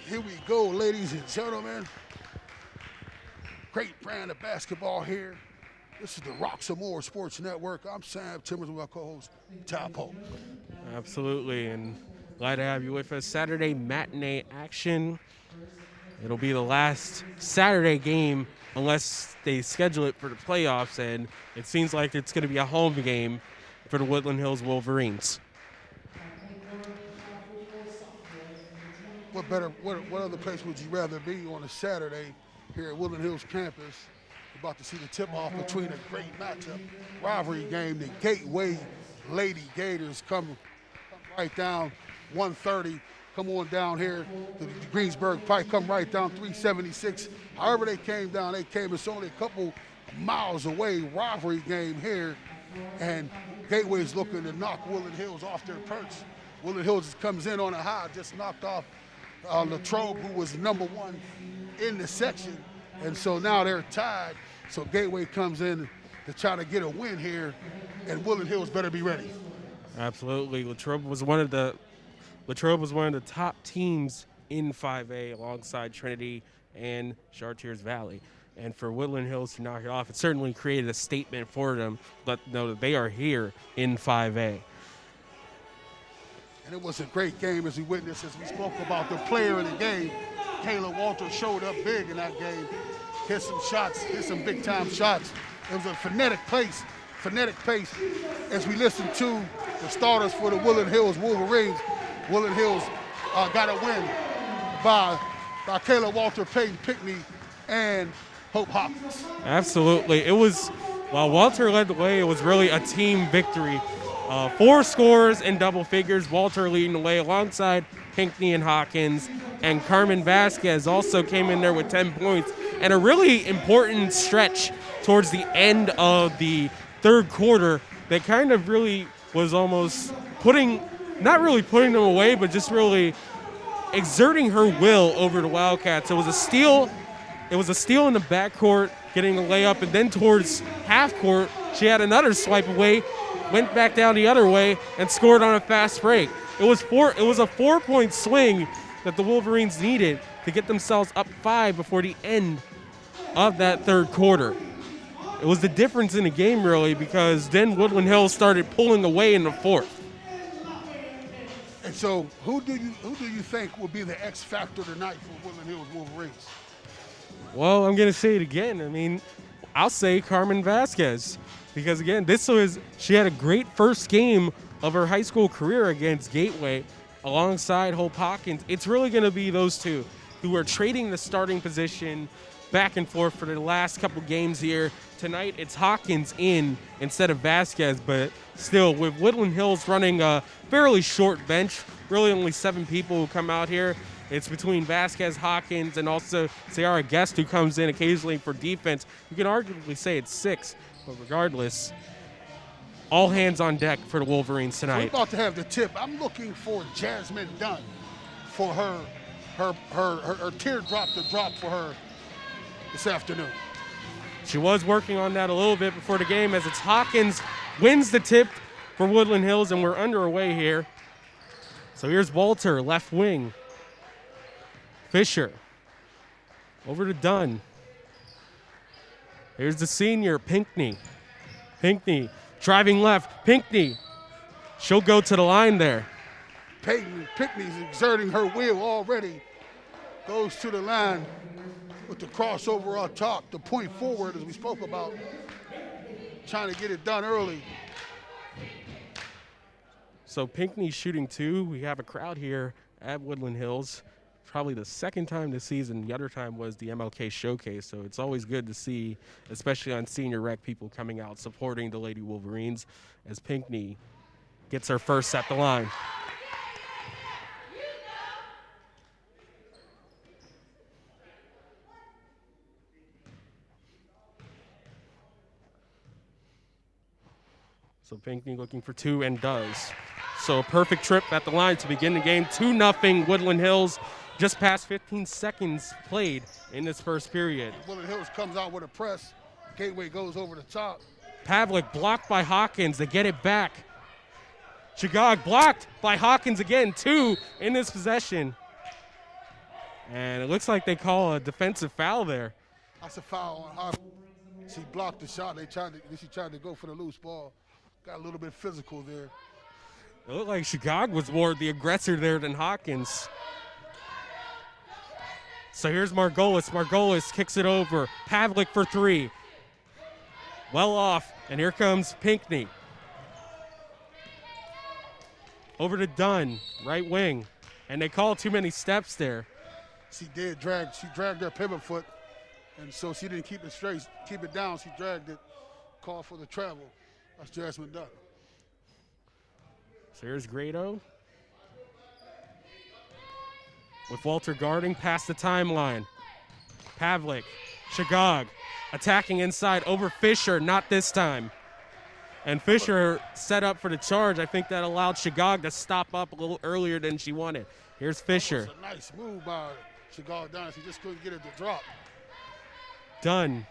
Here we go, ladies and gentlemen. Great brand of basketball here. This is the Roxamore Sports Network. I'm Sam Timmons with my co-host, Ty Polk. Absolutely, and Glad to have you with us. Saturday matinee action. It'll be the last Saturday game unless they schedule it for the playoffs, and it seems like it's going to be a home game for the Woodland Hills Wolverines. What other place would you rather be on a Saturday here at Woodland Hills campus? We're about to see the tip-off between a great matchup, rivalry game. The Gateway Lady Gators come right down 130. Come on down here to the Greensburg Pike, come right down 376. However they came down, it's only a couple miles away. Rivalry game here, and Gateway's looking to knock Woodland Hills off their perch. Woodland Hills comes in on a high, just knocked off Latrobe, who was #1 in the section, and so now they're tied. So Gateway comes in to try to get a win here, and Woodland Hills better be ready. Absolutely. Latrobe was one of the top teams in 5A alongside Trinity and Chartiers Valley. And for Woodland Hills to knock it off, it certainly created a statement for them, let them know that they are here in 5A. And it was a great game as we witnessed, as we spoke about the player of the game. Kayla Walter showed up big in that game. Hit some shots, hit some big-time shots. It was a frenetic pace as we listened to the starters for the Woodland Hills Wolverines. Woodland Hills got a win by Kayla Walter, Peyton Pinkney, and Hope Hawkins. Absolutely. It was, while Walter led the way, it was really a team victory. 4 scores in double figures, Walter leading the way alongside Pinkney and Hawkins, and Carmen Vasquez also came in there with 10 points, and a really important stretch towards the end of the third quarter that kind of really was almost not really putting them away, but just really exerting her will over the Wildcats. It was a steal in the backcourt, getting the layup, and then towards half court, she had another swipe away, went back down the other way, and scored on a fast break. It was a 4-point swing that the Wolverines needed to get themselves up 5 before the end of that third quarter. It was the difference in the game, really, because then Woodland Hills started pulling away in the fourth. And so, who do you think will be the X factor tonight for Woodland Hills Wolverines? Well, I'm going to say it again. I mean, I'll say Carmen Vasquez, because again, she had a great first game of her high school career against Gateway alongside Hope Hawkins. It's really going to be those two who are trading the starting position back and forth for the last couple games here. Tonight, it's Hawkins in instead of Vasquez, but still, with Woodland Hills running a fairly short bench, really only 7 people who come out here. It's between Vasquez, Hawkins, and also Ciara Guest, who comes in occasionally for defense. You can arguably say it's 6, but regardless, all hands on deck for the Wolverines tonight. We're about to have the tip. I'm looking for Jasmine Dunn for her teardrop to drop for her this afternoon. She was working on that a little bit before the game, as it's Hawkins wins the tip for Woodland Hills, and we're underway here. So here's Walter, left wing. Fisher over to Dunn. Here's the senior, Pinkney. Pinkney driving left. Pinkney. She'll go to the line there. Peyton Pinkney's exerting her will already. Goes to the line with the crossover on top, the point forward, as we spoke about. Trying to get it done early. So Pinkney shooting 2. We have a crowd here at Woodland Hills. Probably the second time this season. The other time was the MLK Showcase, so it's always good to see, especially on senior rec, people coming out supporting the Lady Wolverines, as Pinkney gets her first at the line. So Pinkney looking for 2 and does. So a perfect trip at the line to begin the game. 2-0 Woodland Hills. Just past 15 seconds played in this first period. Woodland Hills comes out with a press. Gateway goes over the top. Pavlik blocked by Hawkins. They get it back. Chagog blocked by Hawkins again. 2 in this possession. And it looks like they call a defensive foul there. That's a foul on Hawkins. She blocked the shot. She tried to go for the loose ball. Got a little bit physical there. It looked like Chicago was more the aggressor there than Hawkins. So here's Margolis. Margolis kicks it over. Pavlik for three. Well off, and here comes Pinkney. Over to Dunn, right wing. And they call too many steps there. She dragged her pivot foot, and so she didn't keep it straight, keep it down. She dragged it, called for the travel. That's Jasmine Dunn. So here's Grado. With Walter guarding past the timeline. Pavlik, Shagog, attacking inside over Fisher, not this time. And Fisher set up for the charge. I think that allowed Shagog to stop up a little earlier than she wanted. Here's Fisher. That was a nice move by Shagog Dunn. She just couldn't get it to drop. Dunn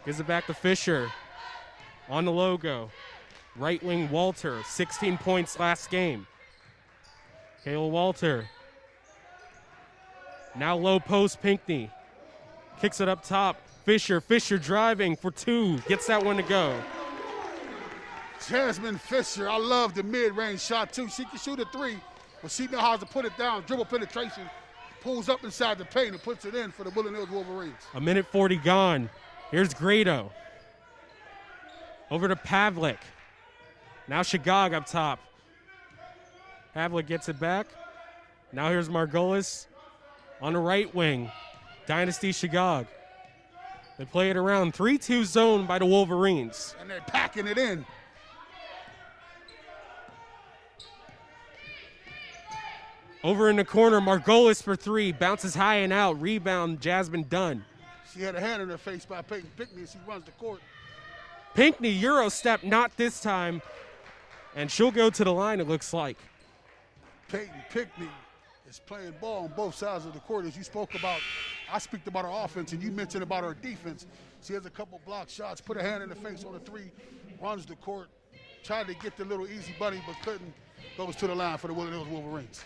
gives it back to Fisher on the logo. Right wing Walter, 16 points last game. Kayla Walter. Now low post Pinkney. Kicks it up top. Fisher driving for two. Gets that one to go. Jasmine Fisher, I love the mid-range shot too. She can shoot a three, but she knows how to put it down. Dribble penetration, pulls up inside the paint and puts it in for the Woodland Hills Wolverines. A minute 40 gone. Here's Grado. Over to Pavlik. Now Shagog up top. Pavlik gets it back. Now here's Margolis on the right wing. Dynasty Shagog. They play it around. 3-2 zone by the Wolverines. And they're packing it in. Over in the corner, Margolis for three. Bounces high and out. Rebound, Jasmine Dunn. She had a hand in her face by Peyton Pinkney as she runs the court. Pinkney, Euro step, not this time. And she'll go to the line, it looks like. Peyton Pinkney is playing ball on both sides of the court. As you spoke about, I speak about her offense, and you mentioned about her defense. She has a couple block shots, put her hand in the face on a three, runs the court, tried to get the little easy bunny, but couldn't. Goes to the line for the Woodland Hills Wolverines.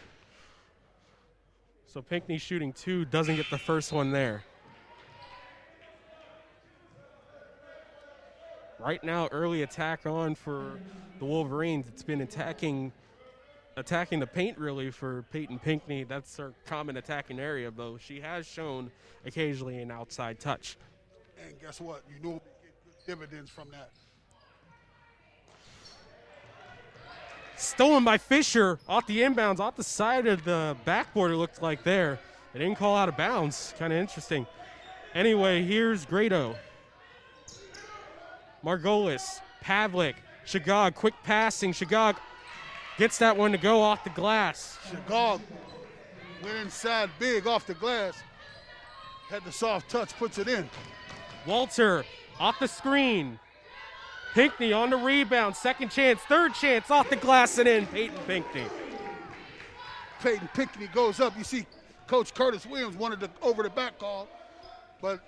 So Pinkney shooting two, doesn't get the first one there. Right now, early attack on for the Wolverines. It's been attacking the paint, really, for Peyton Pinkney. That's her common attacking area, though. She has shown occasionally an outside touch. And guess what? You know, get good dividends from that. Stolen by Fisher off the inbounds, off the side of the backboard, it looked like there. They didn't call out of bounds. Kind of interesting. Anyway, here's Grado. Margolis, Pavlik, Shagog, quick passing. Shagog gets that one to go off the glass. Shagog went inside big off the glass. Had the soft touch, puts it in. Walter off the screen. Pinkney on the rebound. Second chance, third chance, off the glass and in. Peyton Pinkney. Peyton Pinkney goes up. You see Coach Curtis Williams wanted the over the back call, but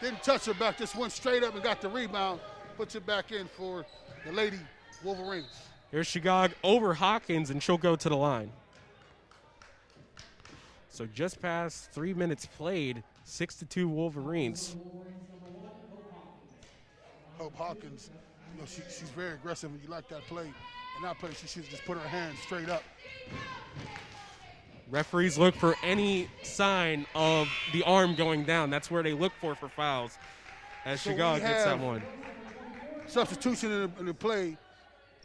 didn't touch her back. Just went straight up and got the rebound. Puts it back in for the Lady Wolverines. Here's Shagog over Hawkins, and she'll go to the line. So just past 3 minutes played, 6-2 Wolverines. Hope Hawkins, you know, she's very aggressive, and you like that play. In that play, she should just put her hands straight up. Referees look for any sign of the arm going down. That's where they look for fouls. As So Shagog we gets that have one. Substitution in the play.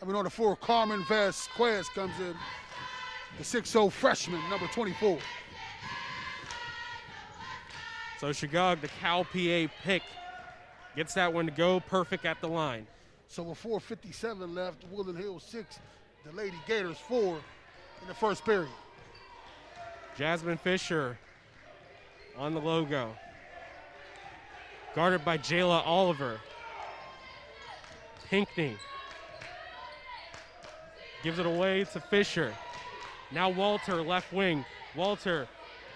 I mean, on the floor, Carmen Vasquez comes in, the 6'0 freshman, number 24. So Shagog, the Cal PA pick, gets that one to go perfect at the line. So with 4:57 left, Woodland Hills 6, the Lady Gators 4 in the first period. Jasmine Fisher on the logo. Guarded by Jayla Oliver. Pinkney gives it away to Fisher. Now Walter, left wing. Walter,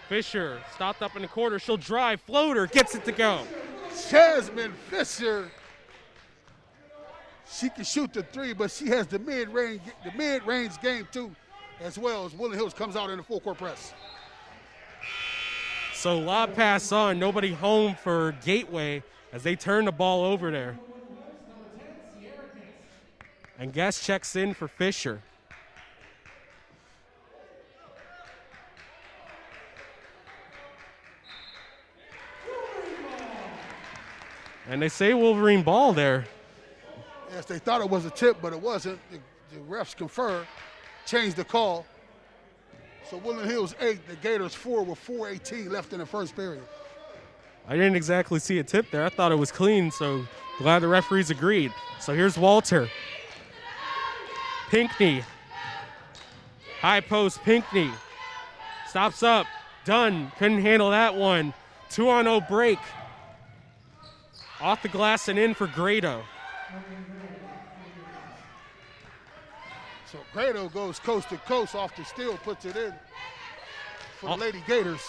Fisher, stopped up in the corner. She'll drive, floater, gets it to go. Jasmine Fisher, she can shoot the three, but she has the mid-range game too, as well as Woodland Hills comes out in the full court press. So lob pass on, nobody home for Gateway as they turn the ball over there. And Guest checks in for Fisher. And they say Wolverine ball there. Yes, they thought it was a tip, but it wasn't. The refs confer, changed the call. So Woodland Hills 8, the Gators 4 with 4:18 left in the first period. I didn't exactly see a tip there. I thought it was clean, so glad the referees agreed. So here's Walter. Pinkney. High post, Pinkney. Stops up. Dunn couldn't handle that one. 2-on-0 break. Off the glass and in for Grado. So Grado goes coast to coast off the steal, puts it in for the Lady Gators.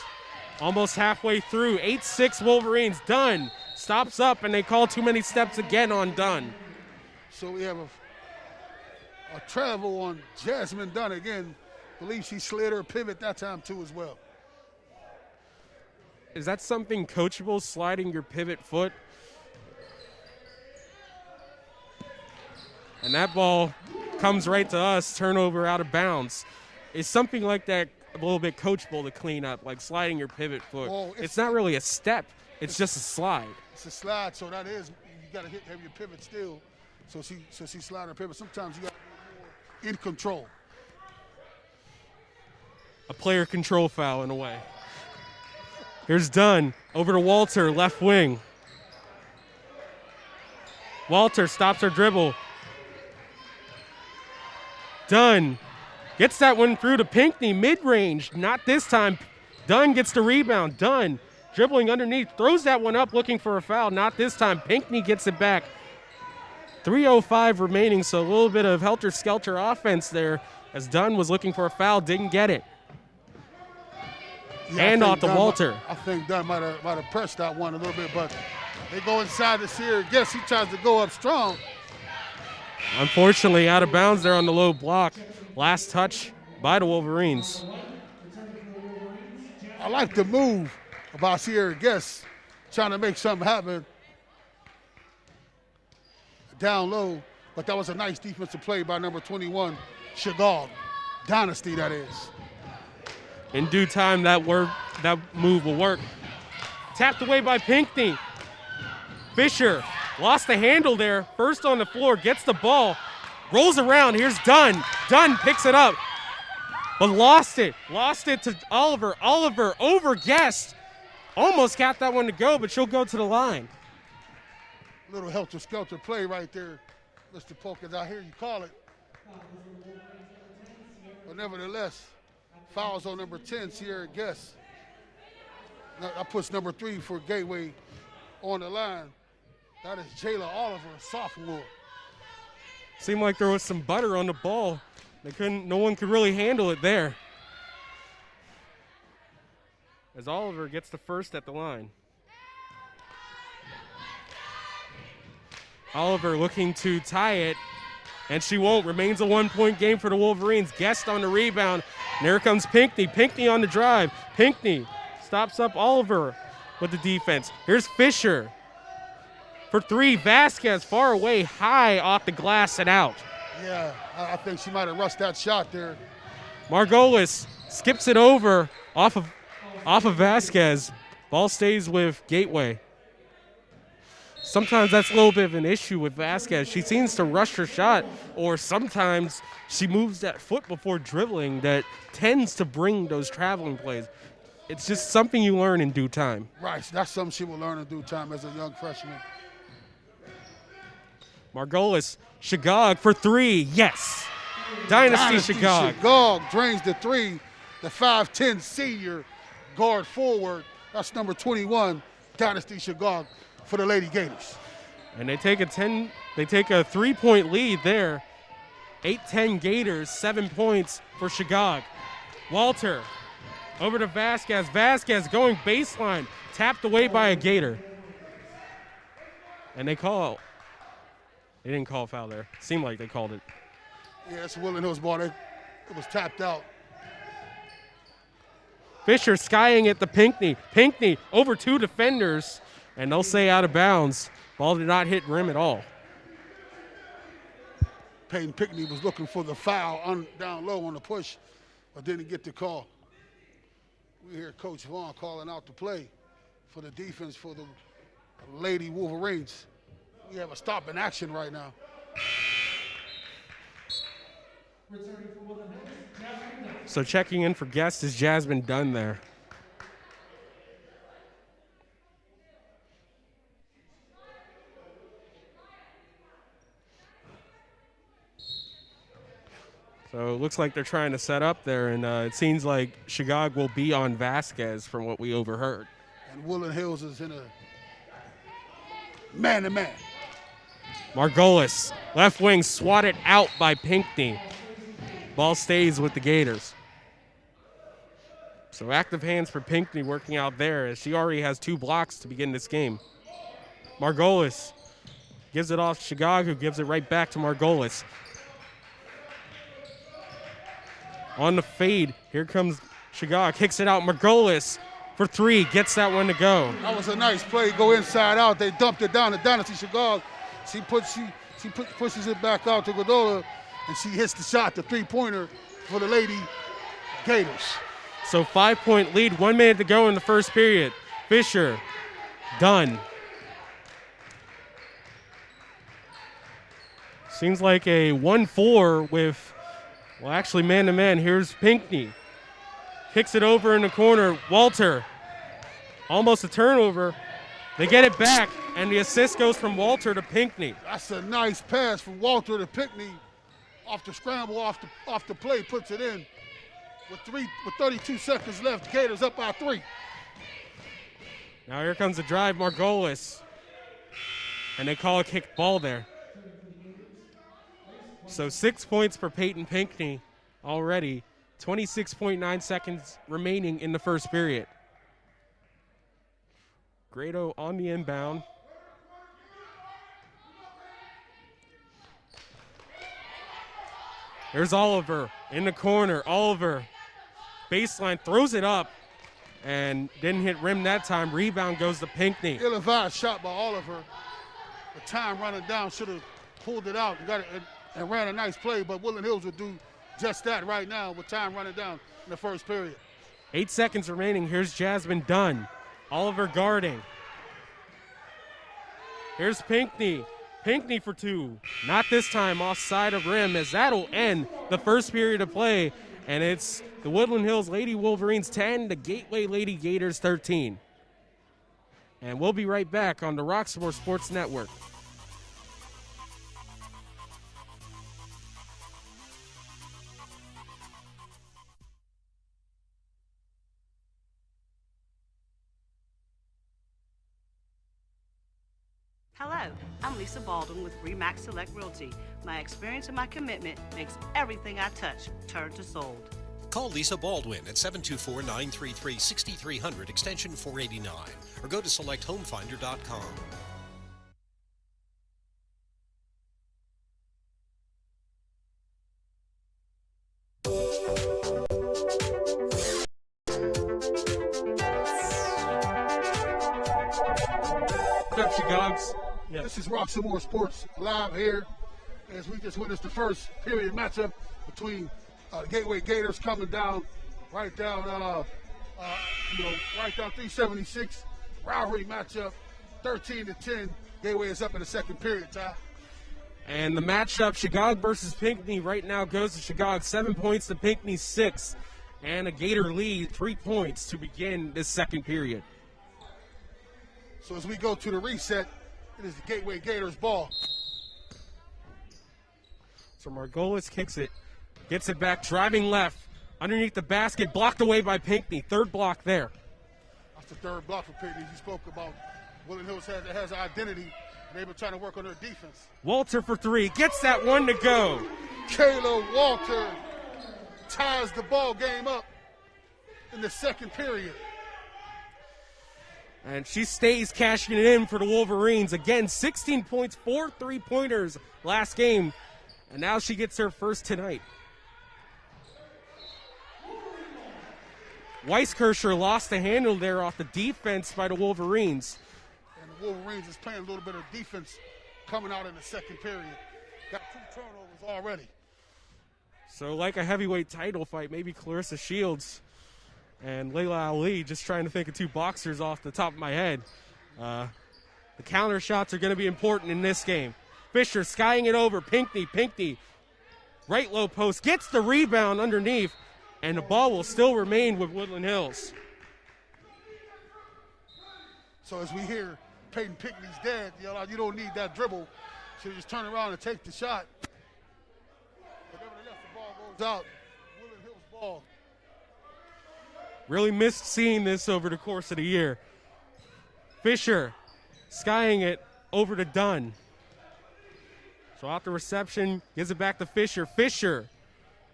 Almost halfway through. 8-6 Wolverines. Dunn stops up, and they call too many steps again on Dunn. So we have a travel on Jasmine Dunn again. Believe she slid her pivot that time too as well. Is that something coachable, sliding your pivot foot? And that ball comes right to us, turnover out of bounds. Is something like that a little bit coachable to clean up, like sliding your pivot foot? Well, it's not really a step, it's just a slide. It's a slide, so that is, you got to have your pivot still. So she sliding her pivot. Sometimes you got to be more in control. A player control foul in a way. Here's Dunn, over to Walter, left wing. Walter stops her dribble. Dunn gets that one through to Pinkney, mid-range. Not this time. Dunn gets the rebound. Dunn dribbling underneath, throws that one up looking for a foul. Not this time. Pinkney gets it back. 3:05 remaining, so a little bit of helter-skelter offense there as Dunn was looking for a foul, didn't get it. Yeah, and off to Walter. I think Dunn might have pressed that one a little bit, but they go inside this here. Guess he tries to go up strong. Unfortunately, out of bounds there on the low block. Last touch by the Wolverines. I like the move about Sierra Guess trying to make something happen down low, but that was a nice defensive play by number 21, Shagog. Dynasty, that is. In due time, that move will work. Tapped away by Pinkney. Fisher lost the handle there. First on the floor, gets the ball, rolls around. Here's Dunn. Dunn picks it up, but lost it. Lost it to Oliver. Oliver over-guessed. Almost got that one to go, but she'll go to the line. Little helter-skelter play right there, Mr. Polk, as I hear you call it. But nevertheless, fouls on number 10, Sierra Guess. That puts number 3 for Gateway on the line. That is Jayla Oliver, a sophomore. Seemed like there was some butter on the ball. No one could really handle it there. As Oliver gets the first at the line. Oliver looking to tie it, and she won't. Remains a 1-point game for the Wolverines. Guest on the rebound. And there comes Pinkney. Pinkney on the drive. Pinkney stops up Oliver with the defense. Here's Fisher for 3. Vasquez far away, high off the glass and out. Yeah, I think she might have rushed that shot there. Margolis skips it over off of Vasquez. Ball stays with Gateway. Sometimes that's a little bit of an issue with Vasquez. She seems to rush her shot, or sometimes she moves that foot before dribbling that tends to bring those traveling plays. It's just something you learn in due time. Right, that's something she will learn in due time as a young freshman. Margolis, Shagog for 3, yes. Dynasty Shagog. Shagog drains the 3, the 5'10" senior guard forward. That's number 21, Dynasty Shagog for the Lady Gators. And they take a 3-point lead there. 8-10 Gators, 7 points for Shagog. Walter over to Vasquez. Vasquez going baseline, tapped away by a Gator. And they didn't call a foul there. Seemed like they called it. Yeah, it's a Woodland Hills ball. It was tapped out. Fisher skying at the Pinkney. Pinkney over 2 defenders, and they'll say out of bounds. Ball did not hit rim at all. Peyton Pinkney was looking for the foul down low on the push, but didn't get the call. We hear Coach Vaughn calling out the play for the defense for the Lady Wolverines. We have a stop in action right now. So checking in for guests is Jasmine Dunn there. So it looks like they're trying to set up there, and it seems like Chicago will be on Vasquez from what we overheard. And Woodland Hills is in a man-to-man. Margolis, left wing, swatted out by Pinkney. Ball stays with the Gators. So active hands for Pinkney working out there as she already has 2 blocks to begin this game. Margolis gives it off to Chicago, who gives it right back to Margolis. On the fade, here comes Chicago, kicks it out. Margolis for 3, gets that one to go. That was a nice play, go inside out. They dumped it down to Dynasty Chicago. She pushes it back out to Godola, and she hits the shot, the 3-pointer for the Lady Gators. So 5-point lead, 1 minute to go in the first period. Fisher, done. Seems like a 1-4 with, well, actually man-to-man. Here's Pinkney. Kicks it over in the corner. Walter, almost a turnover. They get it back, and the assist goes from Walter to Pinkney. That's a nice pass from Walter to Pinkney. Off the scramble, off the play, puts it in. With 32 seconds left, Gators up by 3. Now here comes the drive, Margolis. And they call a kick ball there. So 6 points for Peyton Pinkney already. 26.9 seconds remaining in the first period. Grado on the inbound. There's Oliver in the corner. Oliver, baseline, throws it up and didn't hit rim that time. Rebound goes to Pinkney. Ill-advised shot by Oliver. The time running down, should have pulled it out and ran a nice play, but Woodland Hills would do just that right now with time running down in the first period. 8 seconds remaining. Here's Jasmine Dunn. Oliver guarding. Here's Pinkney. Pinkney for 2. Not this time offside of rim, as that'll end the first period of play. And it's the Woodland Hills Lady Wolverines 10, the Gateway Lady Gators 13. And we'll be right back on the Roxamore Sports Network. Hello, I'm Lisa Baldwin with Remax Select Realty. My experience and my commitment makes everything I touch turn to sold. Call Lisa Baldwin at 724-933-6300 extension 489 or go to selecthomefinder.com. What's up, Chicags? Yes. This is Roxamore Sports live here as we just witnessed the first period matchup between Gateway Gators coming down right down 376. Rivalry matchup, 13-10. Gateway is up in the second period, Ty. And the matchup, Chicago versus Pinkney, right now goes to Chicago. 7 points to Pinkney, 6. And a Gator lead, 3 points to begin this second period. So as we go to the reset, it is the Gateway Gators ball. So Margolis kicks it, gets it back, driving left, underneath the basket, blocked away by Pinkney. 3rd block there. That's the 3rd block for Pinkney. You spoke about Woodland Hills has an identity. They've been trying to work on their defense. Walter for 3, gets that one to go. Kayla Walter ties the ball game up in the second period. And she stays cashing it in for the Wolverines. Again, 16 points, 4 3-pointers last game. And now she gets her first tonight. Weiskircher lost the handle there off the defense by the Wolverines. And the Wolverines is playing a little bit of defense coming out in the second period. Got 2 turnovers already. So like a heavyweight title fight, maybe Clarissa Shields and Layla Ali, just trying to think of 2 boxers off the top of my head. The counter shots are going to be important in this game. Fisher skying it over. Pinkney. Right low post. Gets the rebound underneath. And the ball will still remain with Woodland Hills. So as we hear Peyton Pinkney's dad, you don't need that dribble. So you just turn around and take the shot. But nevertheless, the ball goes out. Woodland Hills ball. Really missed seeing this over the course of the year. Fisher skying it over to Dunn. So off the reception, gives it back to Fisher. Fisher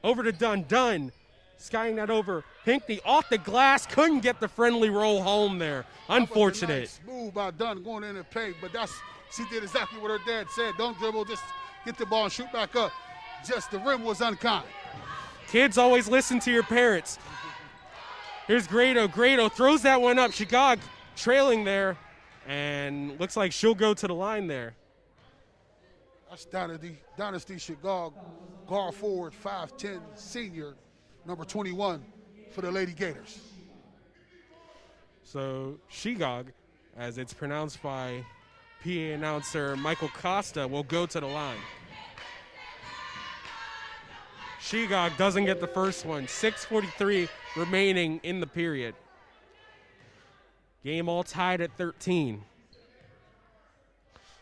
over to Dunn. Dunn skying that over. Pinkney off the glass, couldn't get the friendly roll home there. Unfortunate. That was a nice move by Dunn going in and paint, but she did exactly what her dad said. Don't dribble, just get the ball and shoot back up. Just the rim was unkind. Kids always listen to your parents. Here's Grado. Grado throws that one up. Chicago trailing there, and looks like she'll go to the line there. That's Dynasty Chicago, guard forward, 5'10", senior, number 21 for the Lady Gators. So Shegog, as it's pronounced by PA announcer Michael Costa, will go to the line. Shegog doesn't get the first one. 6:43 remaining in the period. Game all tied at 13.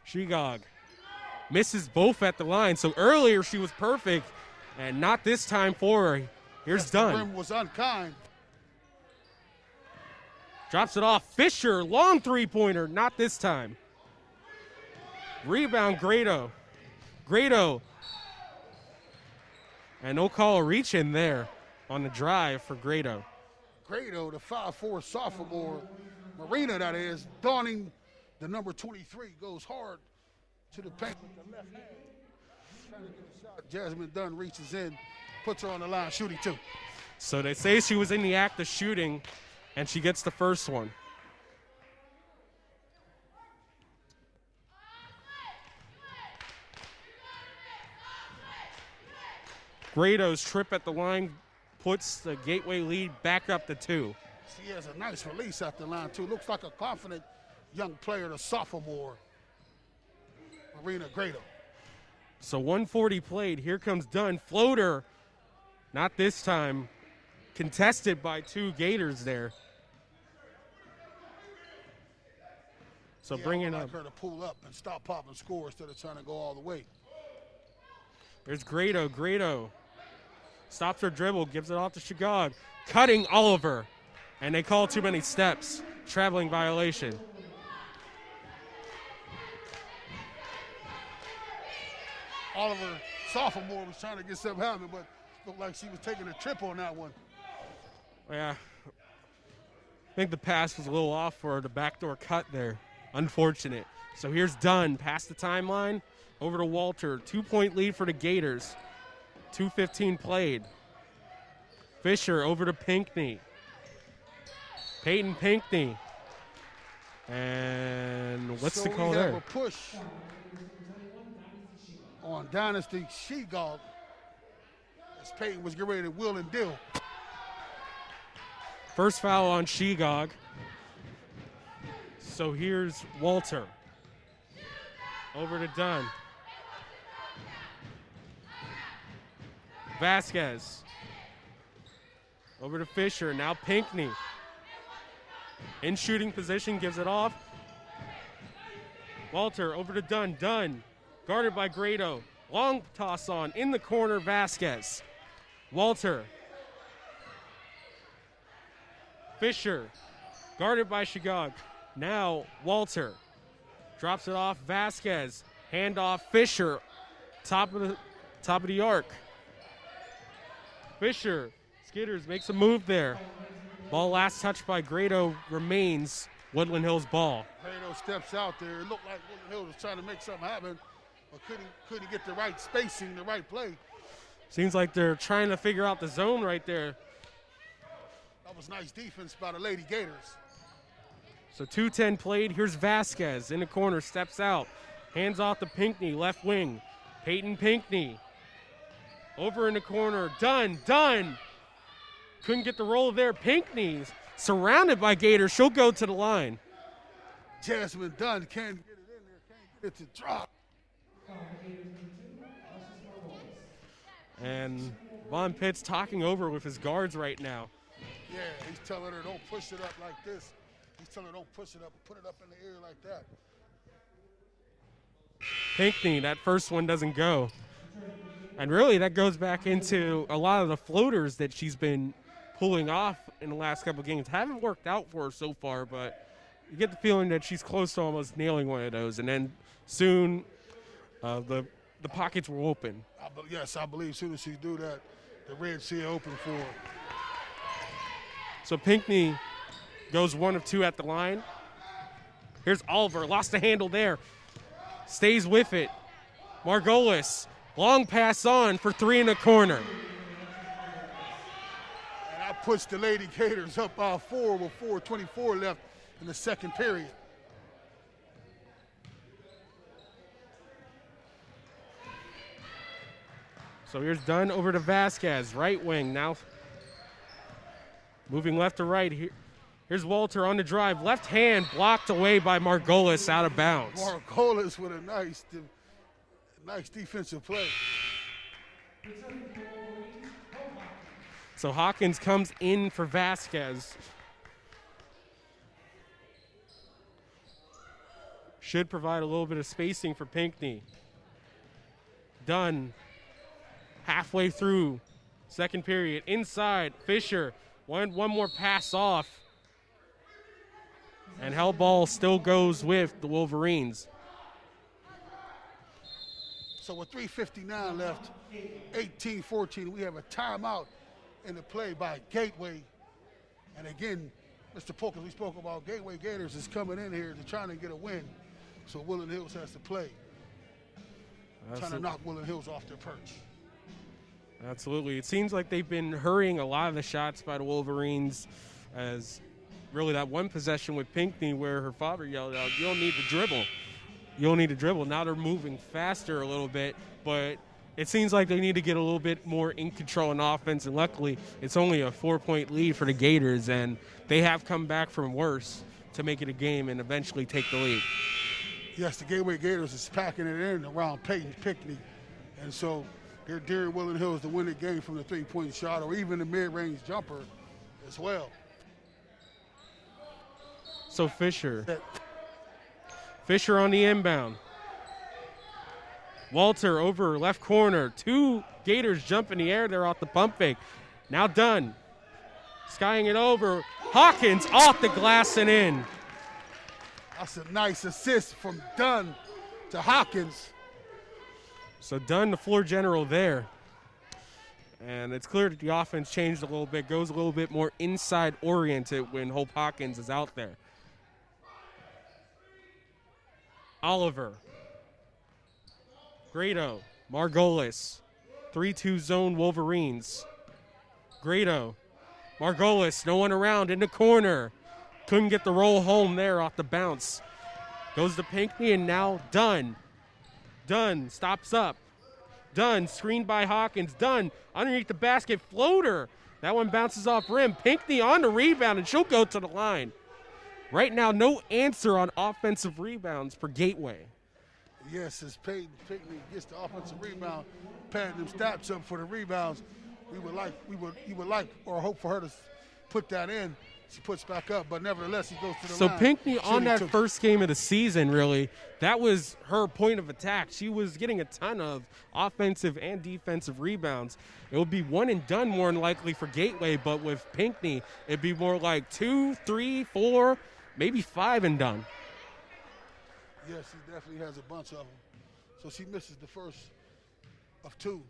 Shegog misses both at the line. So earlier she was perfect, and not this time for her. Here's Dunn. The rim was unkind. Drops it off. Fisher, long three-pointer, not this time. Rebound, Grado. And no call a reach in there on the drive for Grado. Grado, the 5'4" sophomore, Marina that is, donning the number 23, goes hard to the paint with the left hand. Trying to get a shot. Jasmine Dunn reaches in, puts her on the line, shooting two. So they say she was in the act of shooting, and she gets the first one. Grado's trip at the line puts the Gateway lead back up to 2. She has a nice release at the line, too. Looks like a confident young player, the sophomore, Marina Grado. So 140 played. Here comes Dunn. Floater. Not this time. Contested by 2 Gators there. So bringing I up. like her to pull up and stop popping score instead of trying to go all the way. There's Grado. Grado stops her dribble, gives it off to Chicago. Cutting Oliver. And they call too many steps. Traveling violation. Oliver, sophomore, was trying to get something happening, but looked like she was taking a trip on that one. Yeah. I think the pass was a little off for the backdoor cut there. Unfortunate. So here's Dunn past the timeline. Over to Walter. 2-point lead for the Gators. 2:15 played. Fisher over to Pinkney. Peyton Pinkney. And what's the call we have there? a push on Dynasty Shegog as Peyton was getting ready to wheel and deal. First foul on Shegog. So here's Walter. Over to Dunn. Vasquez. Over to Fisher. Now Pinkney. In shooting position, gives it off. Walter over to Dunn. Dunn guarded by Grado. Long toss on. In the corner, Vasquez. Walter. Fisher guarded by Shegog. Now Walter drops it off. Vasquez. Handoff. Fisher. Top of the arc. Fisher. Skitters makes a move there. Ball last touched by Grado remains Woodland Hills ball. Grado steps out there. It looked like Woodland Hills was trying to make something happen, but couldn't get the right spacing, the right play. Seems like they're trying to figure out the zone right there. That was nice defense by the Lady Gators. So 2:10 played. Here's Vasquez in the corner, steps out. Hands off to Pinkney, left wing. Peyton Pinkney. Over in the corner. Dunn. Couldn't get the roll there. Pinkney's surrounded by Gators. She'll go to the line. Jasmine Dunn can't get it It's a drop. And Von Pitt's talking over with his guards right now. Yeah, he's telling her don't push it up like this. He's telling her don't push it up, put it up in the air like that. Pinkney, that first one doesn't go. And really that goes back into a lot of the floaters that she's been pulling off in the last couple of games. Haven't worked out for her so far, but you get the feeling that she's close to almost nailing one of those. And then soon the pockets will open. Yes, I believe as soon as she do that, the Red Sea open for her. So Pinkney goes 1 of 2 at the line. Here's Oliver, lost the handle there. Stays with it. Margolis, long pass on for 3 in the corner. And I pushed the Lady Gators up by 4 with 4:24 left in the second period. So here's Dunn over to Vasquez, right wing now. Moving left to right. Here's Walter on the drive. Left hand blocked away by Margolis out of bounds. Margolis with a nice defensive play. So Hawkins comes in for Vasquez. Should provide a little bit of spacing for Pinkney. Dunn halfway through second period. Inside, Fisher. One more pass off. And hell ball still goes with the Wolverines. So with 3:59 left, 18-14, we have a timeout in the play by Gateway. And again, Mr. Polk, as we spoke about, Gateway Gators is coming in here to trying to get a win. So Woodland Hills has to play. Trying to knock Woodland Hills off their perch. Absolutely. It seems like they've been hurrying a lot of the shots by the Wolverines, as really that one possession with Pinkney where her father yelled out, "You don't need to dribble. You don't need to dribble." Now they're moving faster a little bit, but it seems like they need to get a little bit more in control in offense, and luckily it's only a 4-point lead for the Gators, and they have come back from worse to make it a game and eventually take the lead. Yes, the Gateway Gators is packing it in around Peyton Pinkney, and so they're daring Woodland Hills to win the game from the three-point shot or even the mid-range jumper as well. So Fisher on the inbound. Walter over left corner. 2 Gators jump in the air there off the pump fake. Now Dunn. Skying it over. Hawkins off the glass and in. That's a nice assist from Dunn to Hawkins. So Dunn, the floor general there. And it's clear that the offense changed a little bit, goes a little bit more inside oriented when Hope Hawkins is out there. Oliver. Grado. Margolis. 3-2 zone Wolverines. Grado. Margolis, no one around in the corner. Couldn't get the roll home there off the bounce. Goes to Pinkney and now Dunn. Dunn stops up. Dunn screened by Hawkins. Dunn underneath the basket floater. That one bounces off rim. Pinkney on the rebound and she'll go to the line. Right now, no answer on offensive rebounds for Gateway. Yes, as Peyton Pinkney gets the offensive rebound, padding them stats up for the rebounds, you would like or hope for her to put that in. She puts back up, but nevertheless, he goes to the line. So Pinkney on that first game of the season, really, that was her point of attack. She was getting a ton of offensive and defensive rebounds. It would be one and done more than likely for Gateway, but with Pinkney, it'd be more like 2, 3, 4, maybe 5 and done. Yes, she definitely has a bunch of them. So she misses the first of 2.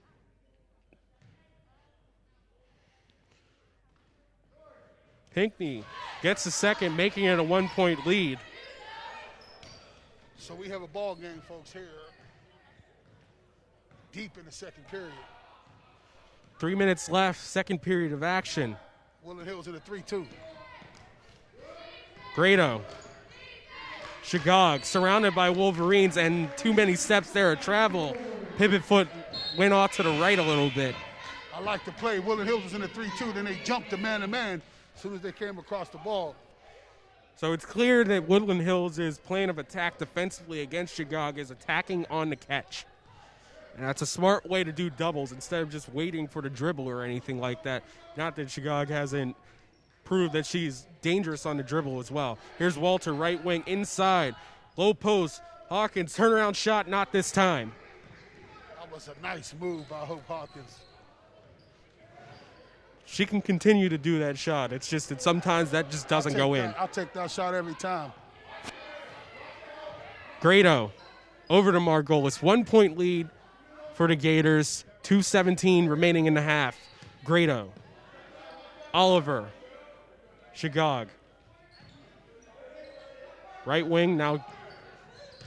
Pinkney gets the second, making it a 1-point lead. So we have a ball game, folks, here deep in the second period. 3 minutes left, second period of action. Woodland Hills in a 3-2. Grado. Shagog surrounded by Wolverines and too many steps there of travel. Pivot foot went off to the right a little bit. I like the play. Woodland Hills was in a 3-2, then they jumped to man-to-man as soon as they came across the ball. So it's clear that Woodland Hills' plan of attack defensively against Chagog is attacking on the catch. And that's a smart way to do doubles instead of just waiting for the dribble or anything like that. Not that Chagog hasn't proved that she's dangerous on the dribble as well. Here's Walter, right wing, inside. Low post. Hawkins, turnaround shot, not this time. That was a nice move by Hope Hawkins. She can continue to do that shot. It's just that sometimes that just doesn't go in. I'll take that shot every time. Grado over to Margolis. 1 point lead for the Gators. 2:17 remaining in the half. Grado. Oliver. Chagog. Right wing. Now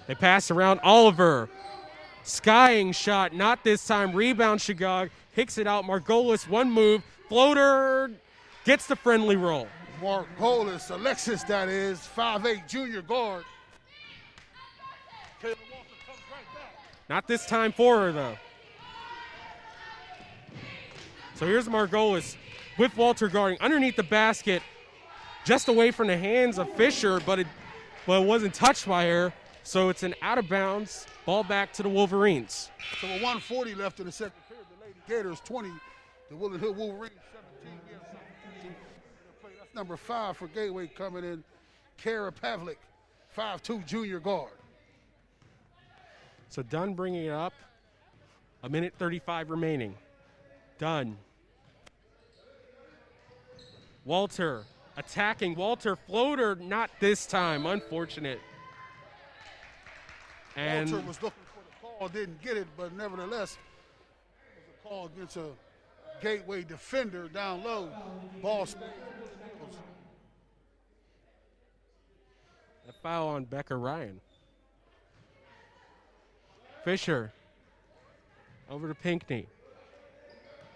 they pass around. Oliver. Skying shot. Not this time. Rebound Chagog. Hicks it out. Margolis. One move. Floater. Gets the friendly roll. Margolis, Alexis that is, 5'8", junior guard. Kayla Walter comes right back. Not this time for her, though. So here's Margolis with Walter guarding underneath the basket, just away from the hands of Fisher, but it wasn't touched by her. So it's an out of bounds ball back to the Wolverines. So with 1:40 left in the second period, the Lady Gators 20, the Woodland Hills Wolverines 17. We have something to play. That's number 5 for Gateway coming in. Kara Pavlik, 5'2", junior guard. So Dunn bringing it up. 1:35 remaining. Dunn. Walter attacking. Walter floater, not this time. Unfortunate. And Walter was looking for the call, didn't get it, but nevertheless, it was a call against a Gateway defender down low. Ball spin. a foul on Becca Ryan. Fisher over to Pinkney.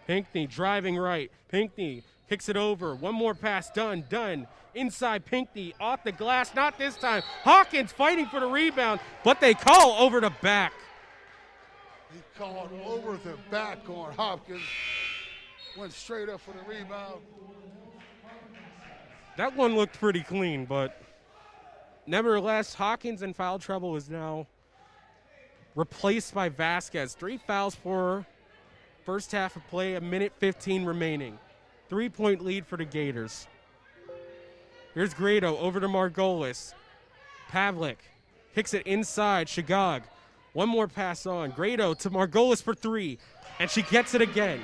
Pinkney driving right. Pinkney kicks it over. One more pass. Dunn. Inside Pinkney. Off the glass. Not this time. Hawkins fighting for the rebound, but they call over the back. He called over the back on Hopkins. Went straight up for the rebound. That one looked pretty clean, but nevertheless, Hawkins in foul trouble is now replaced by Vasquez. 3 fouls for first half of play, 1:15 remaining. 3-point lead for the Gators. Here's Grado over to Margolis. Pavlik kicks it inside. Chagog. One more pass on. Grado to Margolis for 3, and she gets it again.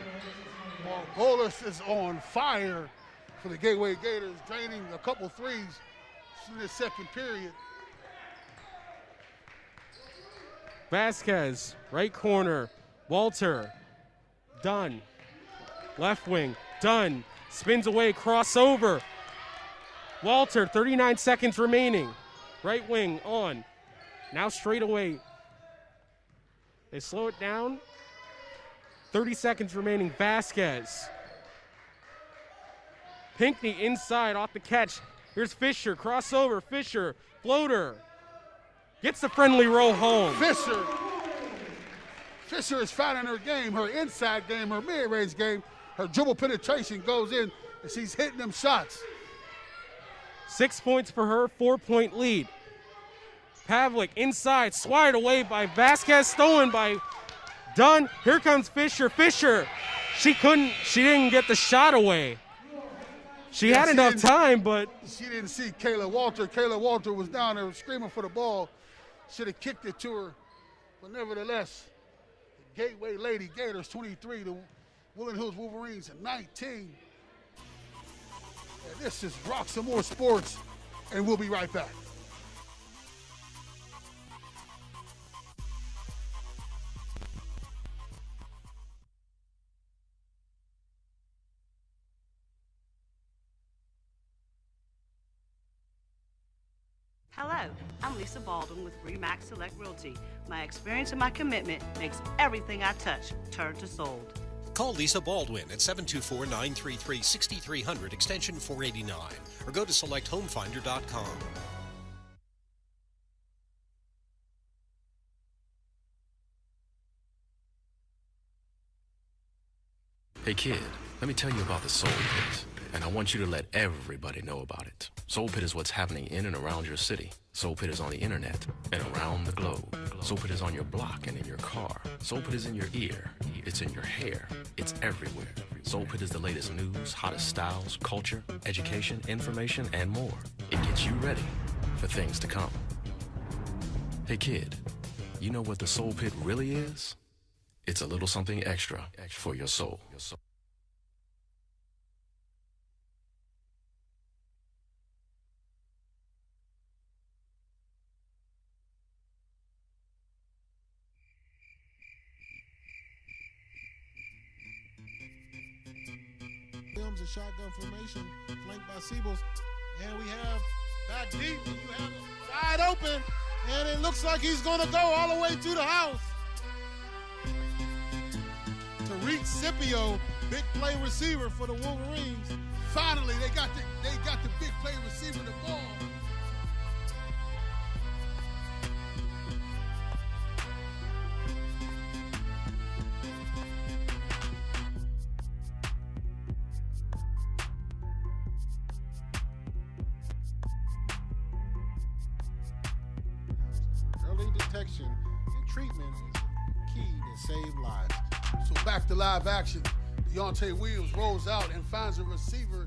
Margolis is on fire for the Gateway Gators, draining a couple threes in the second period. Vasquez, right corner. Walter. Dunn. Left wing. Dunn. Spins away. Crossover. Walter, 39 seconds remaining. Right wing on. Now straight away. They slow it down. 30 seconds remaining. Vasquez. Pinkney inside off the catch. Here's Fisher. Crossover. Fisher. Floater. Gets the friendly roll home. Fisher is finding her game, her inside game, her mid-range game. Her dribble penetration goes in, and she's hitting them shots. 6 points for her, 4-point lead. Pavlik inside, swatted away by Vasquez, stolen by Dunn. Here comes Fisher. She didn't get the shot away. She had enough time, but she didn't see Kayla Walter. Kayla Walter was down there screaming for the ball. Should have kicked it to her. But nevertheless, the Gateway Lady Gators 23, the Woodland Hills Wolverines 19. And this is Roxamore Sports, and we'll be right back. Hello, I'm Lisa Baldwin with Remax Select Realty. My experience and my commitment makes everything I touch turn to sold. Call Lisa Baldwin at 724-933-6300 extension 489 or go to selecthomefinder.com. Hey kid, Let me tell you about the Soul Pit, and I want you to let everybody know about it. Soul Pit is what's happening in and around your city. Soul Pit is on the internet and around the globe. Soul Pit is on your block and in your car. Soul Pit is in your ear. It's in your hair. It's everywhere. Soul Pit is the latest news, hottest styles, culture, education, information, and more. It gets you ready for things to come. Hey kid, you know what the Soul Pit really is? It's a little something extra for your soul. Films a shotgun formation, flanked by Siebels, and we have back deep, and you have it wide open, and it looks like he's going to go all the way to the house. Tariq Scipio, big play receiver for the Wolverines. Finally, they got the big play receiver the ball. Early detection and treatment is key to save lives. So back to live action. Deontay Williams rolls out and finds a receiver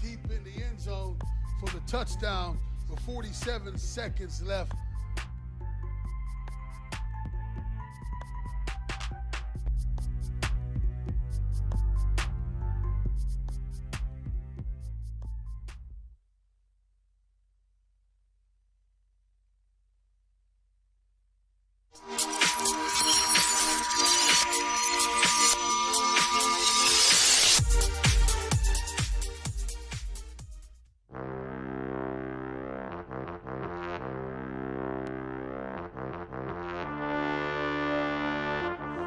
deep in the end zone for the touchdown with 47 seconds left.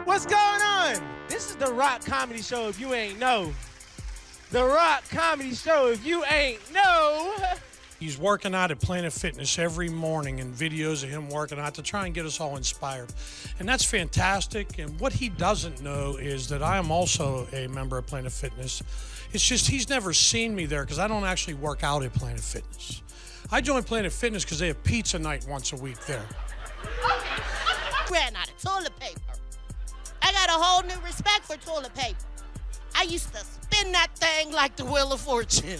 What's going on? This is the Rock Comedy Show if you ain't know. The Rock Comedy Show if you ain't know. He's working out at Planet Fitness every morning and videos of him working out to try and get us all inspired. And that's fantastic. And what he doesn't know is that I am also a member of Planet Fitness. It's just he's never seen me there because I don't actually work out at Planet Fitness. I joined Planet Fitness because they have pizza night once a week there. Ran out of toilet paper. I got a whole new respect for toilet paper. I used to spin that thing like the Wheel of Fortune.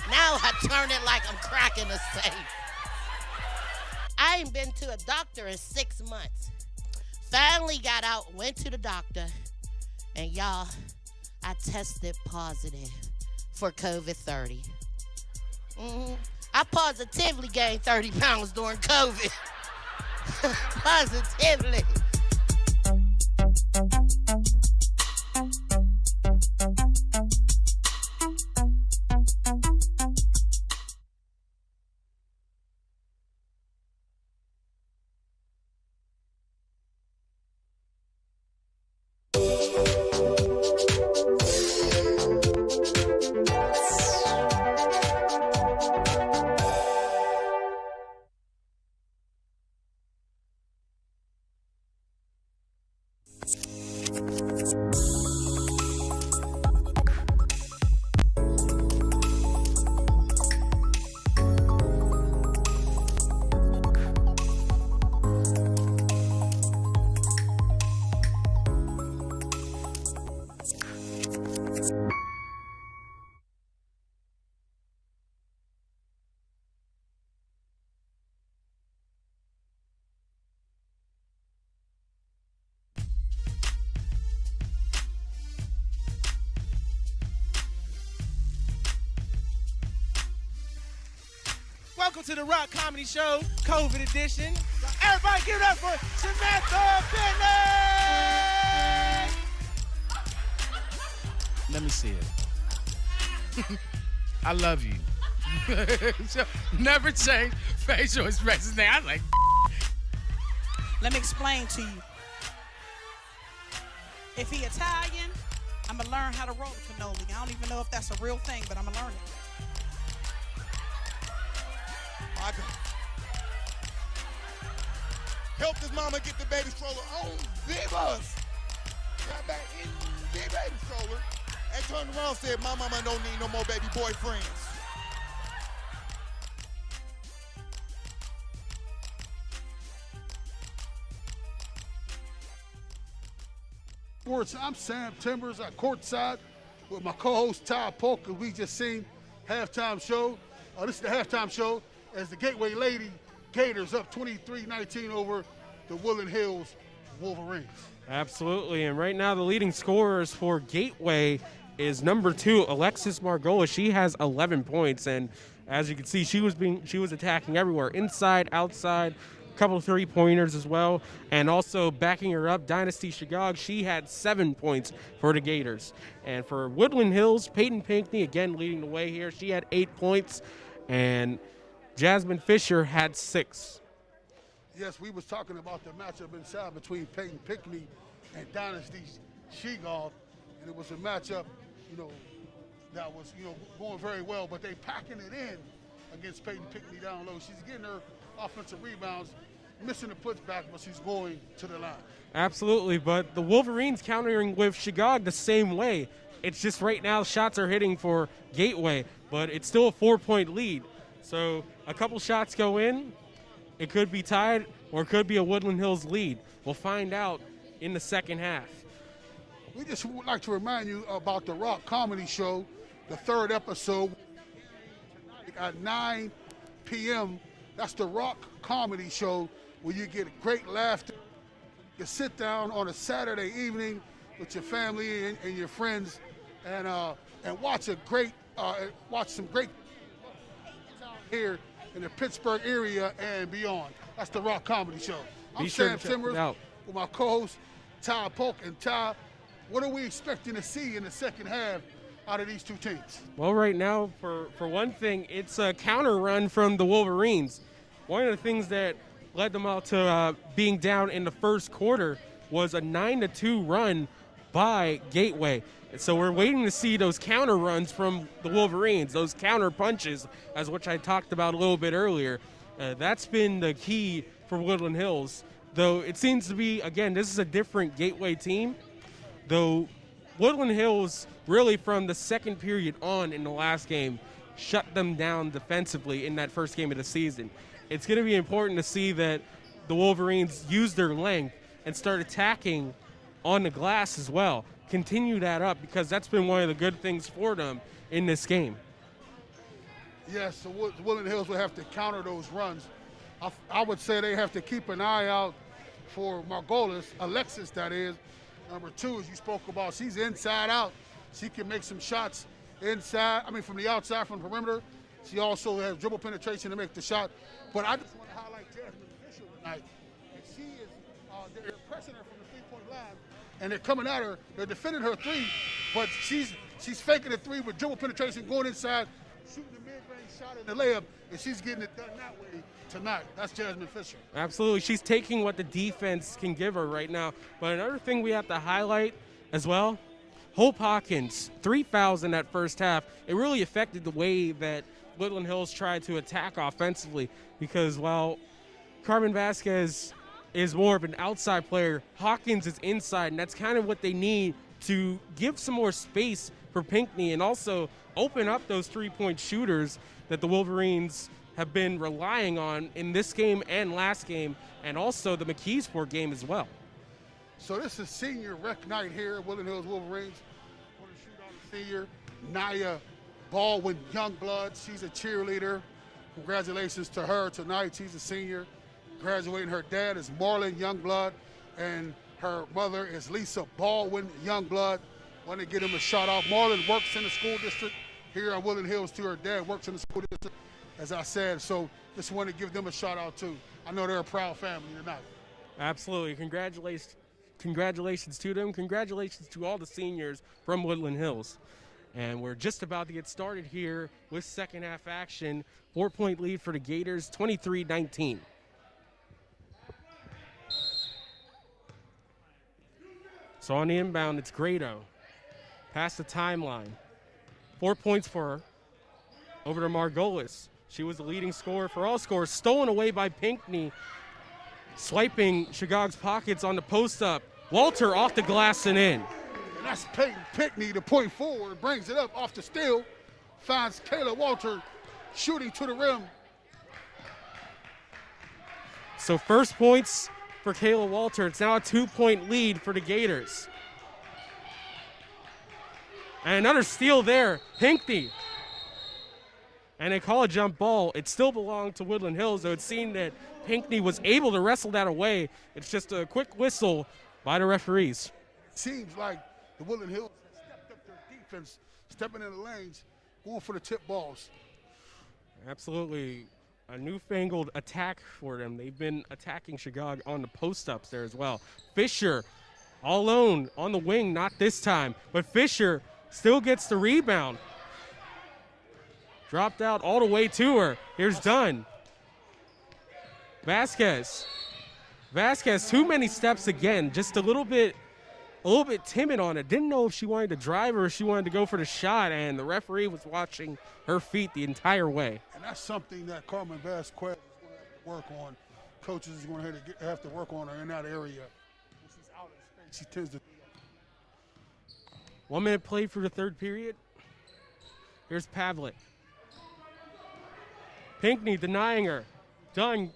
Now I turn it like I'm cracking a safe. I ain't been to a doctor in 6 months. Finally got out, went to the doctor, and y'all, I tested positive for COVID-30. I positively gained 30 pounds during COVID. Positively. Welcome to the Rock Comedy Show, COVID edition. Everybody give it up for Samantha Pinkney! Let me see it. I love you. So, never change facial expressions. I was like, let me explain to you. If he Italian, I'm going to learn how to roll the cannoli. I don't even know if that's a real thing, but I'm going to learn it. Help this mama get the baby stroller on Vivas. Right back in Big baby stroller. And turned around and said, my mama don't need no more baby boyfriends. Sports, I'm Sam Timbers at courtside with my co-host Ty Polk, and we just seen halftime show. This is the halftime show as the Gateway Gators up 23-19 over the Woodland Hills Wolverines. Absolutely, and right now the leading scorers for Gateway is number 2, Alexis Margolis. She has 11 points, and as you can see, she was attacking everywhere, inside, outside, a couple of three-pointers as well, and also backing her up, Dynasty Shigog. She had 7 points for the Gators. And for Woodland Hills, Peyton Pinkney, again leading the way here. She had 8 points, and Jasmine Fisher had 6. Yes, we was talking about the matchup inside between Peyton Pinkney and Dynasty Shigog, and it was a matchup, that was, going very well, but they packing it in against Peyton Pinkney down low. She's getting her offensive rebounds, missing the putback, but she's going to the line. Absolutely, but the Wolverines countering with Shigog the same way. It's just right now shots are hitting for Gateway, but it's still a 4-point lead. So a couple shots go in, it could be tied, or it could be a Woodland Hills lead. We'll find out in the second half. We just would like to remind you about the Rock Comedy Show, the 3rd episode at 9 p.m. That's the Rock Comedy Show, where you get great laughter. You sit down on a Saturday evening with your family and your friends, and watch some great here in the Pittsburgh area and beyond. That's the Rock Comedy Show. I'm Sam Timbers with my co-host Ty Polk. And Ty, what are we expecting to see in the second half out of these two teams? Well, right now, for one thing, it's a counter run from the Wolverines. One of the things that led them out to being down in the first quarter was a 9-2 run by Gateway. So we're waiting to see those counter runs from the Wolverines, those counter punches, as which I talked about a little bit earlier. That's been the key for Woodland Hills. Though it seems to be, again, this is a different Gateway team. Though Woodland Hills, really from the second period on in the last game, shut them down defensively in that first game of the season. It's going to be important to see that the Wolverines use their length and start attacking on the glass as well. Continue that up, because that's been one of the good things for them in this game. Yes, so Woodland Hills will have to counter those runs. I would say they have to keep an eye out for Margolis, Alexis that is. Number 2, as you spoke about, she's inside out. She can make some shots inside, from the outside, from the perimeter. She also has dribble penetration to make the shot. But I just want to highlight Jasmine Fisher tonight. And she is, they're pressing her from the three-point line, and they're coming at her. They're defending her 3, but she's faking the 3 with dribble penetration, going inside, shooting the mid-range shot in the layup, and she's getting it done that way tonight. That's Jasmine Fisher. Absolutely. She's taking what the defense can give her right now. But another thing we have to highlight as well, Hope Hawkins, 3 fouls in that first half. It really affected the way that Woodland Hills tried to attack offensively, because while Carmen Vasquez is more of an outside player, Hawkins is inside, and that's kind of what they need to give some more space for Pinkney and also open up those three-point shooters that the Wolverines have been relying on in this game and last game, and also the McKeesport game as well. So this is senior rec night here at Woodland Hills Wolverines. We're going to shoot on the senior, Naya Baldwin Youngblood. She's a cheerleader. Congratulations to her tonight. She's a senior. Graduating, her dad is Marlon Youngblood, and her mother is Lisa Baldwin Youngblood. Want to give him a shout out. Marlon works in the school district here at Woodland Hills too. Her dad works in the school district, as I said. So just want to give them a shout out too. I know they're a proud family tonight. Absolutely. Congratulations to them. Congratulations to all the seniors from Woodland Hills. And we're just about to get started here with second half action. 4-point lead for the Gators, 23-19. So on the inbound, it's Grado. Past the timeline. 4 points for her. Over to Margolis. She was the leading scorer for all scores. Stolen away by Pinkney. Swiping Shigog's pockets on the post-up. Walter off the glass and in. And that's Peyton Pinkney, the point forward, brings it up off the steal, finds Kayla Walter shooting to the rim. So first points for Kayla Walter. It's now a 2-point lead for the Gators. And another steal there, Pinkney. And they call a jump ball. It still belonged to Woodland Hills, though it seemed that Pinkney was able to wrestle that away. It's just a quick whistle by the referees. It seems like the Woodland Hills has stepped up their defense, stepping in the lanes, going for the tip balls. Absolutely. A newfangled attack for them. They've been attacking Chicago on the post-ups there as well. Fisher all alone on the wing, not this time, but Fisher still gets the rebound. Dropped out all the way to her. Here's Dunn. Vasquez, too many steps again. Just a little bit timid on it. Didn't know if she wanted to drive or if she wanted to go for the shot, and the referee was watching her feet the entire way. And that's something that Carmen Vasquez is going to have to work on. Coaches is going to have to work on her in that area. When she's out of space, she tends to do that. 1 minute played for the third period. Here's Pavlik. Pinkney denying her. Dunn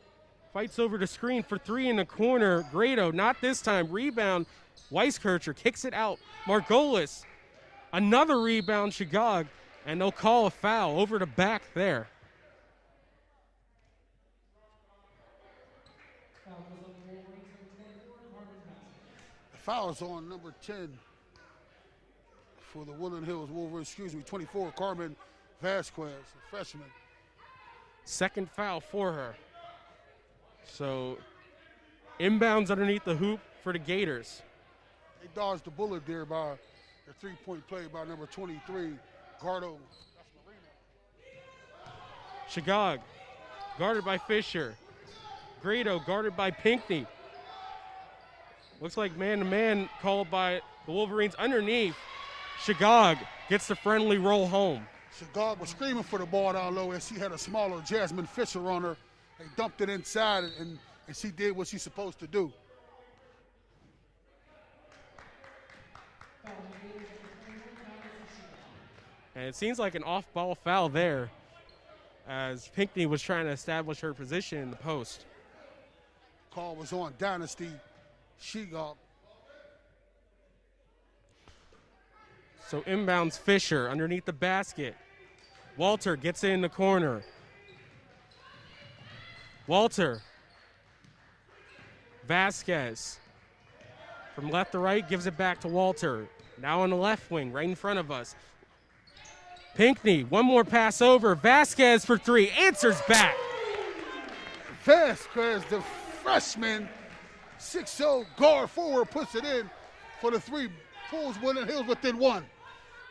fights over the screen for three in the corner. Grado, not this time. Rebound. Weiskircher kicks it out. Margolis, another rebound, Chicago, and they'll call a foul over the back there. The foul is on number 10 for the Woodland Hills Wolverines, 24, Carmen Vasquez, a freshman. Second foul for her. So inbounds underneath the hoop for the Gators. They dodged the bullet there by the three-point play by number 23, Gardo. Chicago guarded by Fisher. Grado guarded by Pinkney. Looks like man-to-man called by the Wolverines underneath. Chicago gets the friendly roll home. Chicago was screaming for the ball down low, and she had a smaller Jasmine Fisher on her. They dumped it inside, and she did what she's supposed to do. And it seems like an off-ball foul there as Pinkney was trying to establish her position in the post. Call was on Dynasty Shegog. So inbounds Fisher underneath the basket. Walter gets it in the corner. Walter. Vasquez. From left to right, gives it back to Walter. Now on the left wing, right in front of us. Pinkney, one more pass over. Vasquez for three, answers back. Vasquez, the freshman, 6'0" guard forward, puts it in for the three, pulls Woodland Hills within one.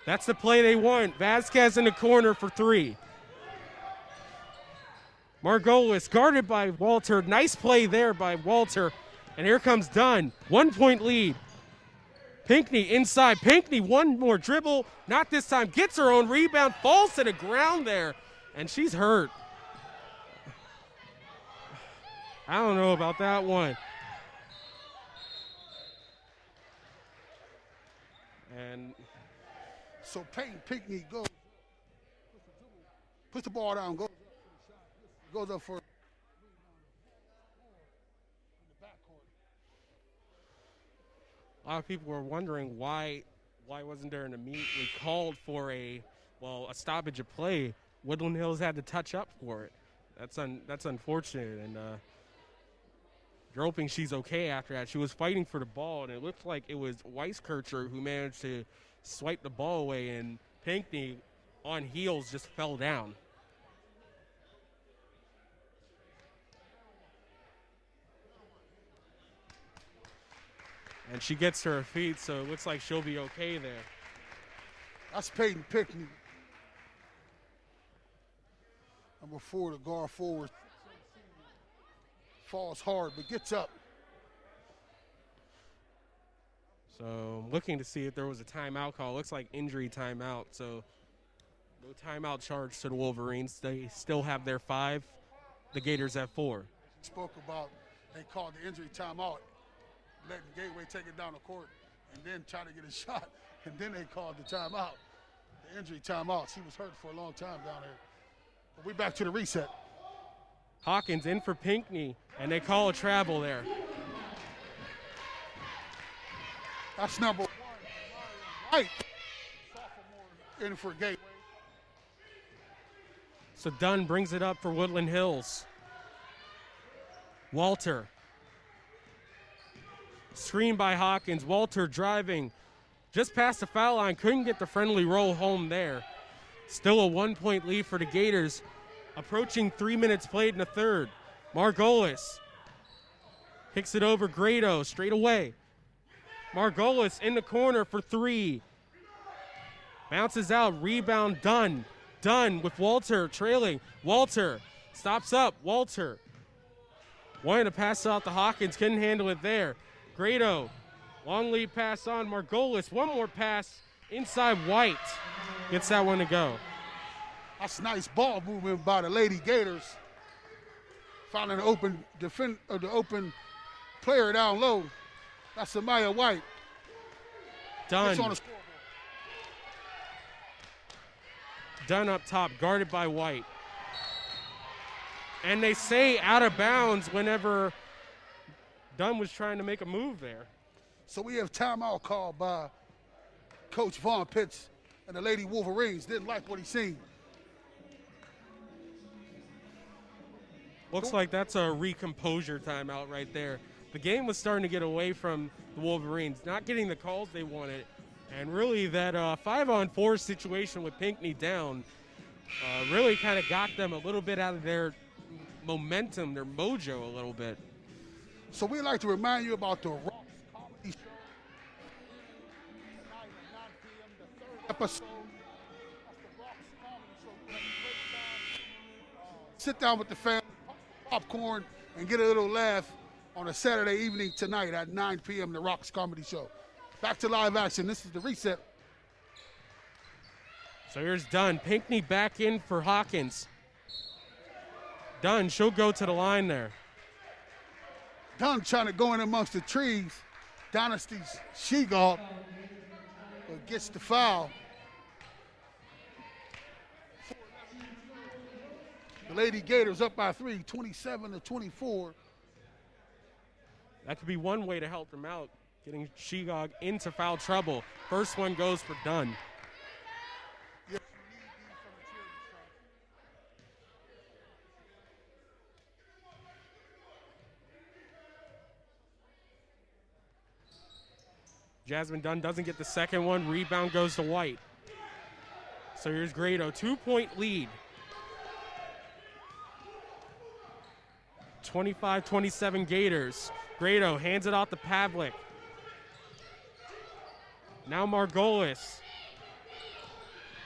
That's the play they want. Vasquez in the corner for three. Margolis guarded by Walter. Nice play there by Walter. And here comes Dunn. 1 point lead. Pinkney inside. Pinkney, one more dribble. Not this time. Gets her own rebound. Falls to the ground there. And she's hurt. I don't know about that one. And so Peyton Pinkney goes, puts the ball down, goes up for a lot of people were wondering why wasn't there an immediately called for a stoppage of play. Woodland Hills had to touch up for it. That's unfortunate, and you're hoping she's okay after that. She was fighting for the ball, and it looked like it was Weiskircher who managed to swipe the ball away, and Pinkney on heels just fell down. And she gets to her feet, so it looks like she'll be okay there. That's Peyton Pinkney. Number 4, the guard forward. Falls hard, but gets up. So I'm looking to see if there was a timeout call. Looks like injury timeout, so no timeout charge to the Wolverines. They still have their 5. The Gators have 4. Spoke about they called the injury timeout, letting Gateway take it down the court, and then try to get a shot, and then they called the timeout, the injury timeout. He was hurt for a long time down there. But we back to the reset. Hawkins in for Pinkney, and they call a travel there. That's number 1, White, sophomore, in for Gateway. So Dunn brings it up for Woodland Hills. Walter. Screen by Hawkins. Walter driving just past the foul line. Couldn't get the friendly roll home there. Still a 1-point lead for the Gators. Approaching 3 minutes played in the third. Margolis kicks it over Grado straight away. Margolis in the corner for 3. Bounces out. Rebound Dunn. Dunn with Walter trailing. Walter stops up. Walter wanted to pass out to Hawkins. Couldn't handle it there. Grado, long lead pass on Margolis. One more pass inside White. Gets that one to go. That's nice ball movement by the Lady Gators. Finding an open the open player down low. That's Amaya White. Dunn. It's on the scoreboard. Dunn up top, guarded by White. And they say out of bounds whenever Dunn was trying to make a move there. So we have timeout called by Coach Vaughn Pitts, and the Lady Wolverines didn't like what he seen. Looks like that's a recomposure timeout right there. The game was starting to get away from the Wolverines, not getting the calls they wanted. And really that 5-on-4 situation with Pinkney down really kind of got them a little bit out of their momentum, their mojo a little bit. So we'd like to remind you about the Rox Comedy Show. Tonight at 9 p.m., the third episode. That's the Rox Comedy Show. We're gonna break down, sit down with the family, popcorn, and get a little laugh on a Saturday evening tonight at 9 p.m., the Rox Comedy Show. Back to live action. This is the reset. So here's Dunn. Pinkney back in for Hawkins. Dunn, she'll go to the line there. Dunn trying to go in amongst the trees. Dynasty's She-Gog, but gets the foul. The Lady Gators up by 3, 27-24. That could be one way to help them out, getting She-Gog into foul trouble. First one goes for Dunn. Jasmine Dunn doesn't get the second one. Rebound goes to White. So here's Grado, 2-point lead. 25-27 Gators. Grado hands it off to Pavlik. Now Margolis.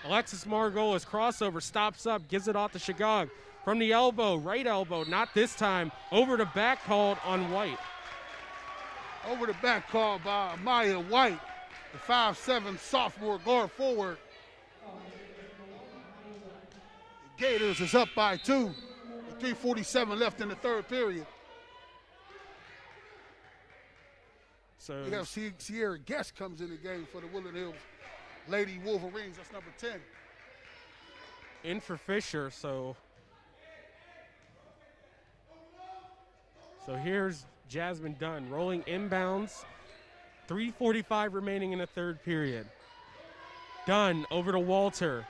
Alexis Margolis, crossover, stops up, gives it off to She-Gog. From the elbow, right elbow, not this time. Over to back called on White. Over the back call by Amaya White, the 5'7" sophomore guard forward. The Gators is up by 2, with 3:47 left in the third period. So we have Sierra Guest comes in the game for the Woodland Hills Lady Wolverines. That's number 10. In for Fisher, so here's Jasmine Dunn rolling inbounds. 3:45 remaining in the third period. Dunn over to Walter.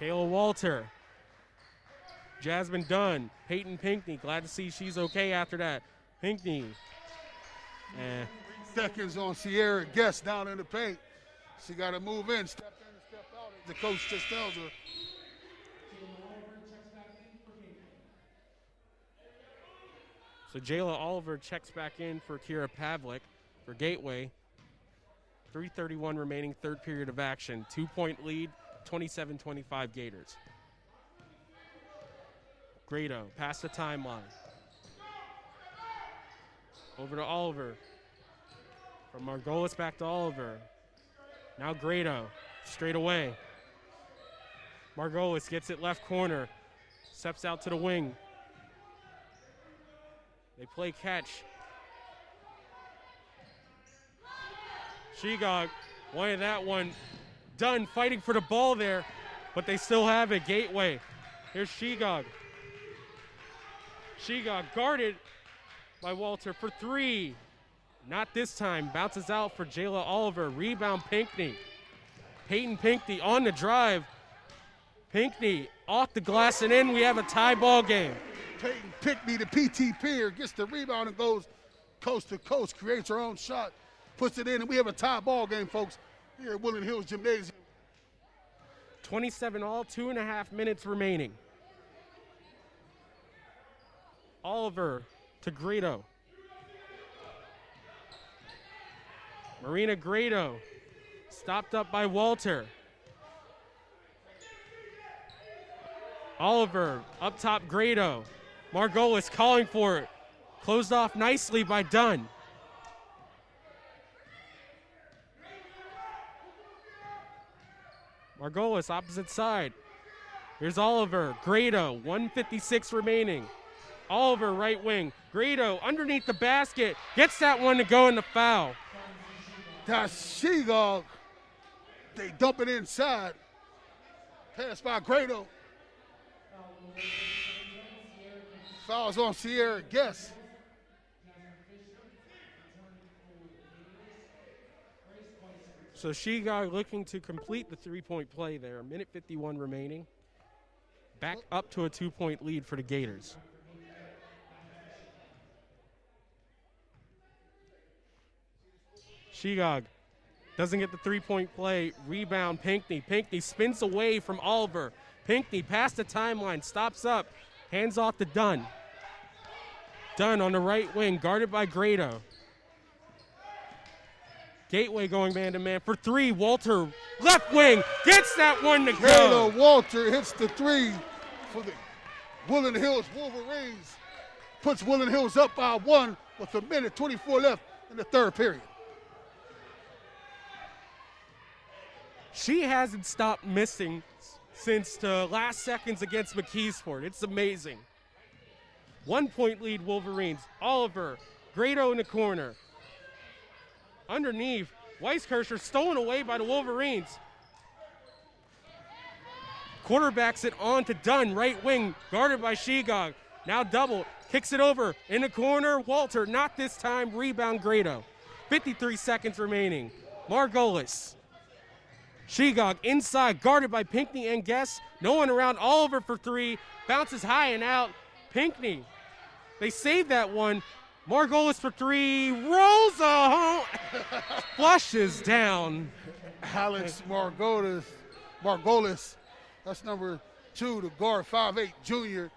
Kayla Walter. Jasmine Dunn. Peyton Pinkney. Glad to see she's okay after that. Pinkney. 3 seconds on Sierra Guest down in the paint. She got to move in, step in, and step out, as the coach just tells her. So Jayla Oliver checks back in for Kira Pavlik for Gateway. 3:31 remaining, third period of action. 2-point lead, 27-25 Gators. Grado past the timeline. Over to Oliver. From Margolis back to Oliver. Now Grado, straight away. Margolis gets it left corner. Steps out to the wing. They play catch. Shegog wanted that one done, fighting for the ball there, but they still have it. Gateway. Here's Shegog. Shegog guarded by Walter for three. Not this time. Bounces out for Jayla Oliver. Rebound Pinkney. Peyton Pinkney on the drive. Pinkney off the glass and in. We have a tie ball game. Peyton Pinkney, the PT Peer, gets the rebound and goes coast to coast, creates her own shot, puts it in, and we have a tie ball game, folks, here at Woodland Hills Gymnasium. 27 all, 2.5 minutes remaining. Oliver to Grado. Marina Grado, stopped up by Walter. Oliver, up top Grado. Margolis calling for it. Closed off nicely by Dunn. Margolis, opposite side. Here's Oliver, Grado, 1:56 remaining. Oliver, right wing. Grado, underneath the basket, gets that one to go in the foul. That's Shegog. They dump it inside. Pass by Grado. Fouls on Sierra Guess. So Shegog looking to complete the three-point play there. 1:51 remaining. Back up to a 2-point lead for the Gators. Shegog doesn't get the three-point play. Rebound Pinkney. Pinkney spins away from Oliver. Pinkney past the timeline, stops up, hands off to Dunn. Dunn on the right wing, guarded by Grado. Gateway going man-to-man for three. Walter, left wing, gets that one to go. Kayla Walter hits the three for the Woodland Hills Wolverines. Puts Woodland Hills up by one with 1:24 left in the third period. She hasn't stopped missing since the last seconds against McKeesport. It's amazing. 1-point lead Wolverines. Oliver, Grado in the corner. Underneath, Weiskircher stolen away by the Wolverines. Quarterbacks it on to Dunn, right wing, guarded by Shegog. Now double, kicks it over in the corner. Walter, not this time, rebound Grado. 53 seconds remaining. Margolis. Shegog inside, guarded by Pinkney and Guess. No one around. Oliver for three. Bounces high and out. Pinkney. They saved that one. Margolis for three. Rolls home. Flushes down. Alex Margolis. That's number 2, the guard, 5'8", junior.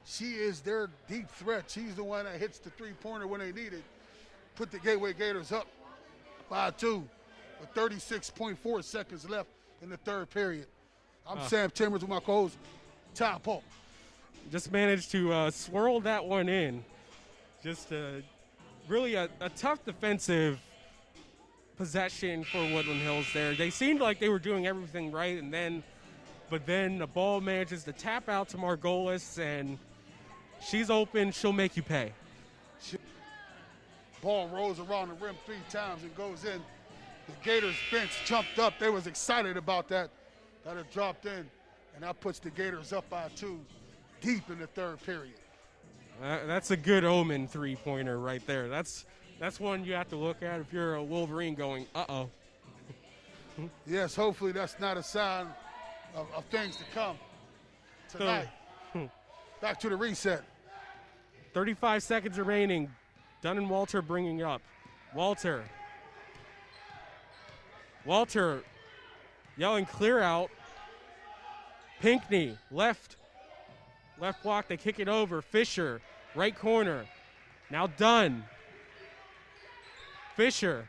She is their deep threat. She's the one that hits the three-pointer when they need it. Put the Gateway Gators up by 2. With 36.4 seconds left in the third period. I'm Sam Chambers with my co-host, Ty Polk. Just managed to swirl that one in. Just really a tough defensive possession for Woodland Hills there. They seemed like they were doing everything right, but then the ball manages to tap out to Margolis, and she's open. She'll make you pay. Ball rolls around the rim 3 times and goes in. The Gators bench jumped up. They was excited about that. That had dropped in, and that puts the Gators up by 2 deep in the third period. That's a good omen three-pointer right there. That's one you have to look at if you're a Wolverine going, uh-oh. Yes, hopefully that's not a sign of things to come tonight. Back to the reset. 35 seconds remaining. Dunn and Walter bringing up. Walter yelling clear out. Pinkney, left block, they kick it over. Fisher, right corner. Now Dunn. Fisher,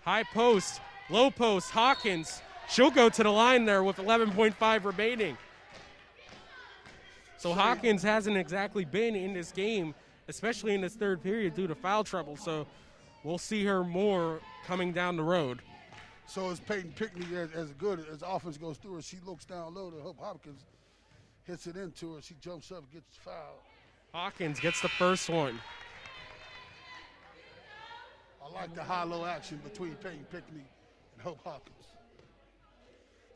high post, low post, Hawkins. She'll go to the line there with 11.5 remaining. So Hawkins hasn't exactly been in this game, especially in this third period due to foul trouble. So we'll see her more coming down the road. So is Peyton Pinkney as good as the offense goes through her. She looks down low to hope Hopkins hits it into her. She jumps up, gets fouled. Hawkins gets the first one. I like the high-low action between Peyton Pinkney and Hope Hawkins.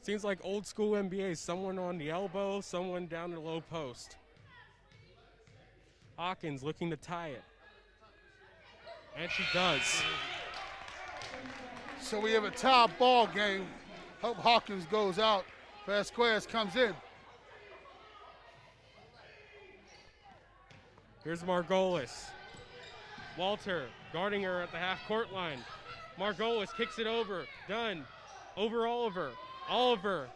Seems like old school NBA. Someone on the elbow, someone down the low post. Hawkins looking to tie it. And she does. So we have a tie ball game. Hope Hawkins goes out. Vasquez comes in. Here's Margolis. Walter guarding her at the half-court line. Margolis kicks it over. Dunn over Oliver. Oliver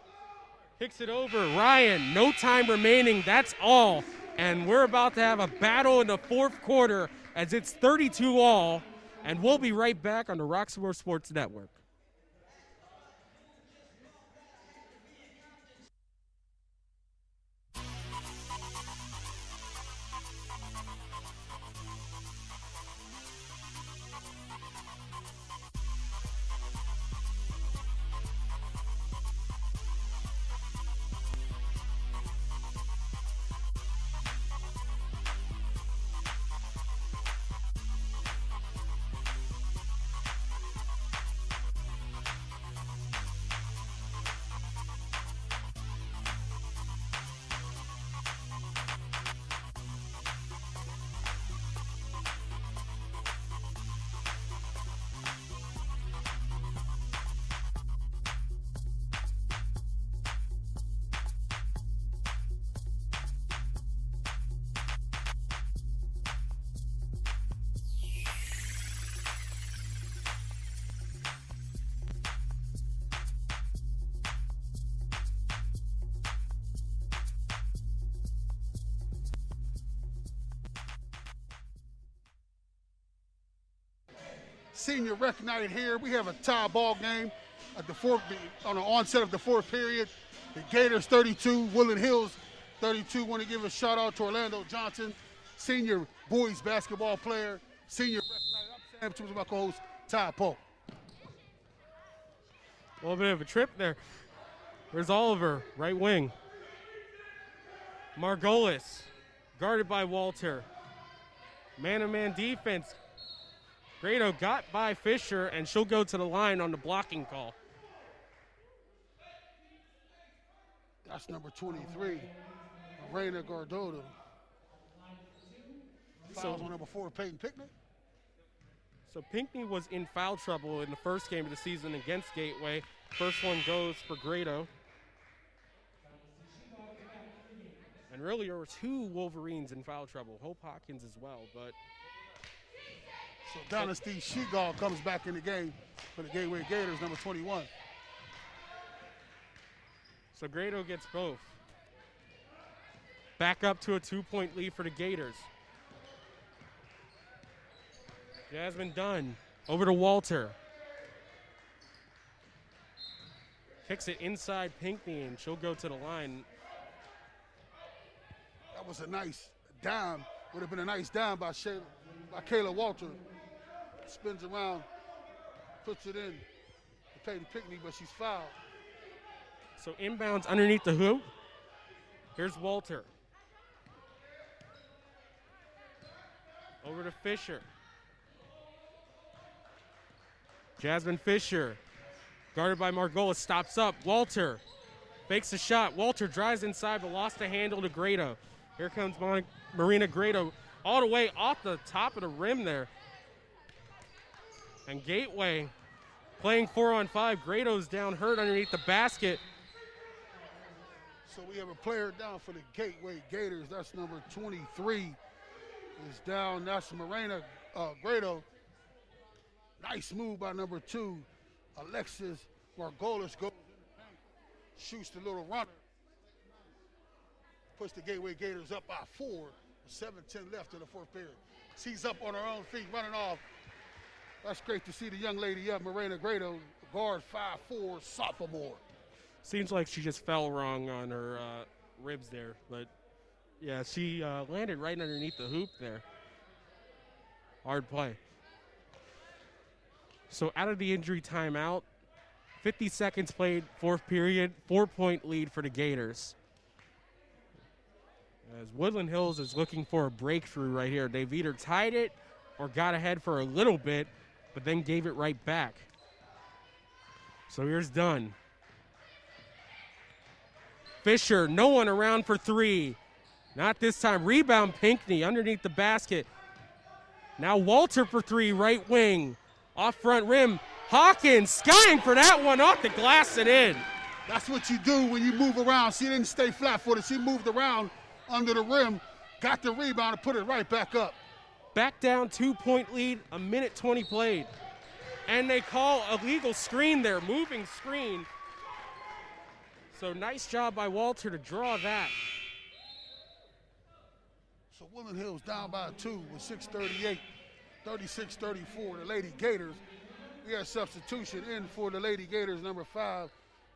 kicks it over. Ryan, no time remaining. That's all. And we're about to have a battle in the fourth quarter as it's 32-all. And we'll be right back on the Roxamore Sports Network. Senior recognized here. We have a tie ball game at on the onset of the fourth period. The Gators 32, Woodland Hills 32. Want to give a shout out to Orlando Johnson, senior boys basketball player. Senior recognized. I'm Sam, my co-host Ty Polk. A little bit of a trip there. There's Oliver, right wing. Margolis, guarded by Walter. Man-to-man defense. Grado got by Fisher, and she'll go to the line on the blocking call. That's number 23, Reina Gardodo. Fouls on number 4, Peyton Pinkney. So Pinkney was in foul trouble in the first game of the season against Gateway. First one goes for Grado. And really, there were 2 Wolverines in foul trouble. Hope Hawkins as well, but... So Dynasty Shegal comes back in the game for the Gateway Gators, number 21. So Grado gets both. Back up to a 2-point lead for the Gators. Jasmine Dunn over to Walter. Kicks it inside Pinkney, and she'll go to the line. That was a nice dime. Would have been a nice dime by Kayla Walter. Spins around, puts it in to Peyton Pinkney, but she's fouled. So inbounds underneath the hoop. Here's Walter. Over to Fisher. Jasmine Fisher, guarded by Margolis, stops up. Walter fakes a shot. Walter drives inside, but lost the handle to Grado. Here comes Marina Grado all the way off the top of the rim there. And Gateway playing 4-on-5. Grado's down hurt underneath the basket. So we have a player down for the Gateway Gators. That's number 23 is down. That's Marina Grado. Nice move by number 2. Alexis Margolis goes in the paint, shoots the little runner. Puts the Gateway Gators up by 4. 7:10 left in the fourth period. She's up on her own feet, running off. That's great to see the young lady up, Marina Grado, guard 5'4", sophomore. Seems like she just fell wrong on her ribs there, but yeah, she landed right underneath the hoop there. Hard play. So out of the injury timeout, 50 seconds played, fourth period, 4-point lead for the Gators. As Woodland Hills is looking for a breakthrough right here. They've either tied it or got ahead for a little bit, but then gave it right back. So here's Dunn. Fisher, no one around for three. Not this time. Rebound Pinkney underneath the basket. Now Walter for three, right wing. Off front rim. Hawkins skying for that one off the glass and in. That's what you do when you move around. She didn't stay flat-footed. She moved around under the rim, got the rebound, and put it right back up. Back down, 2-point lead, a minute 20 played. And they call a legal screen there, moving screen. So nice job by Walter to draw that. So Woodland Hills down by 2 with 6:38, 36-34. The Lady Gators. We have substitution in for the Lady Gators, number 5,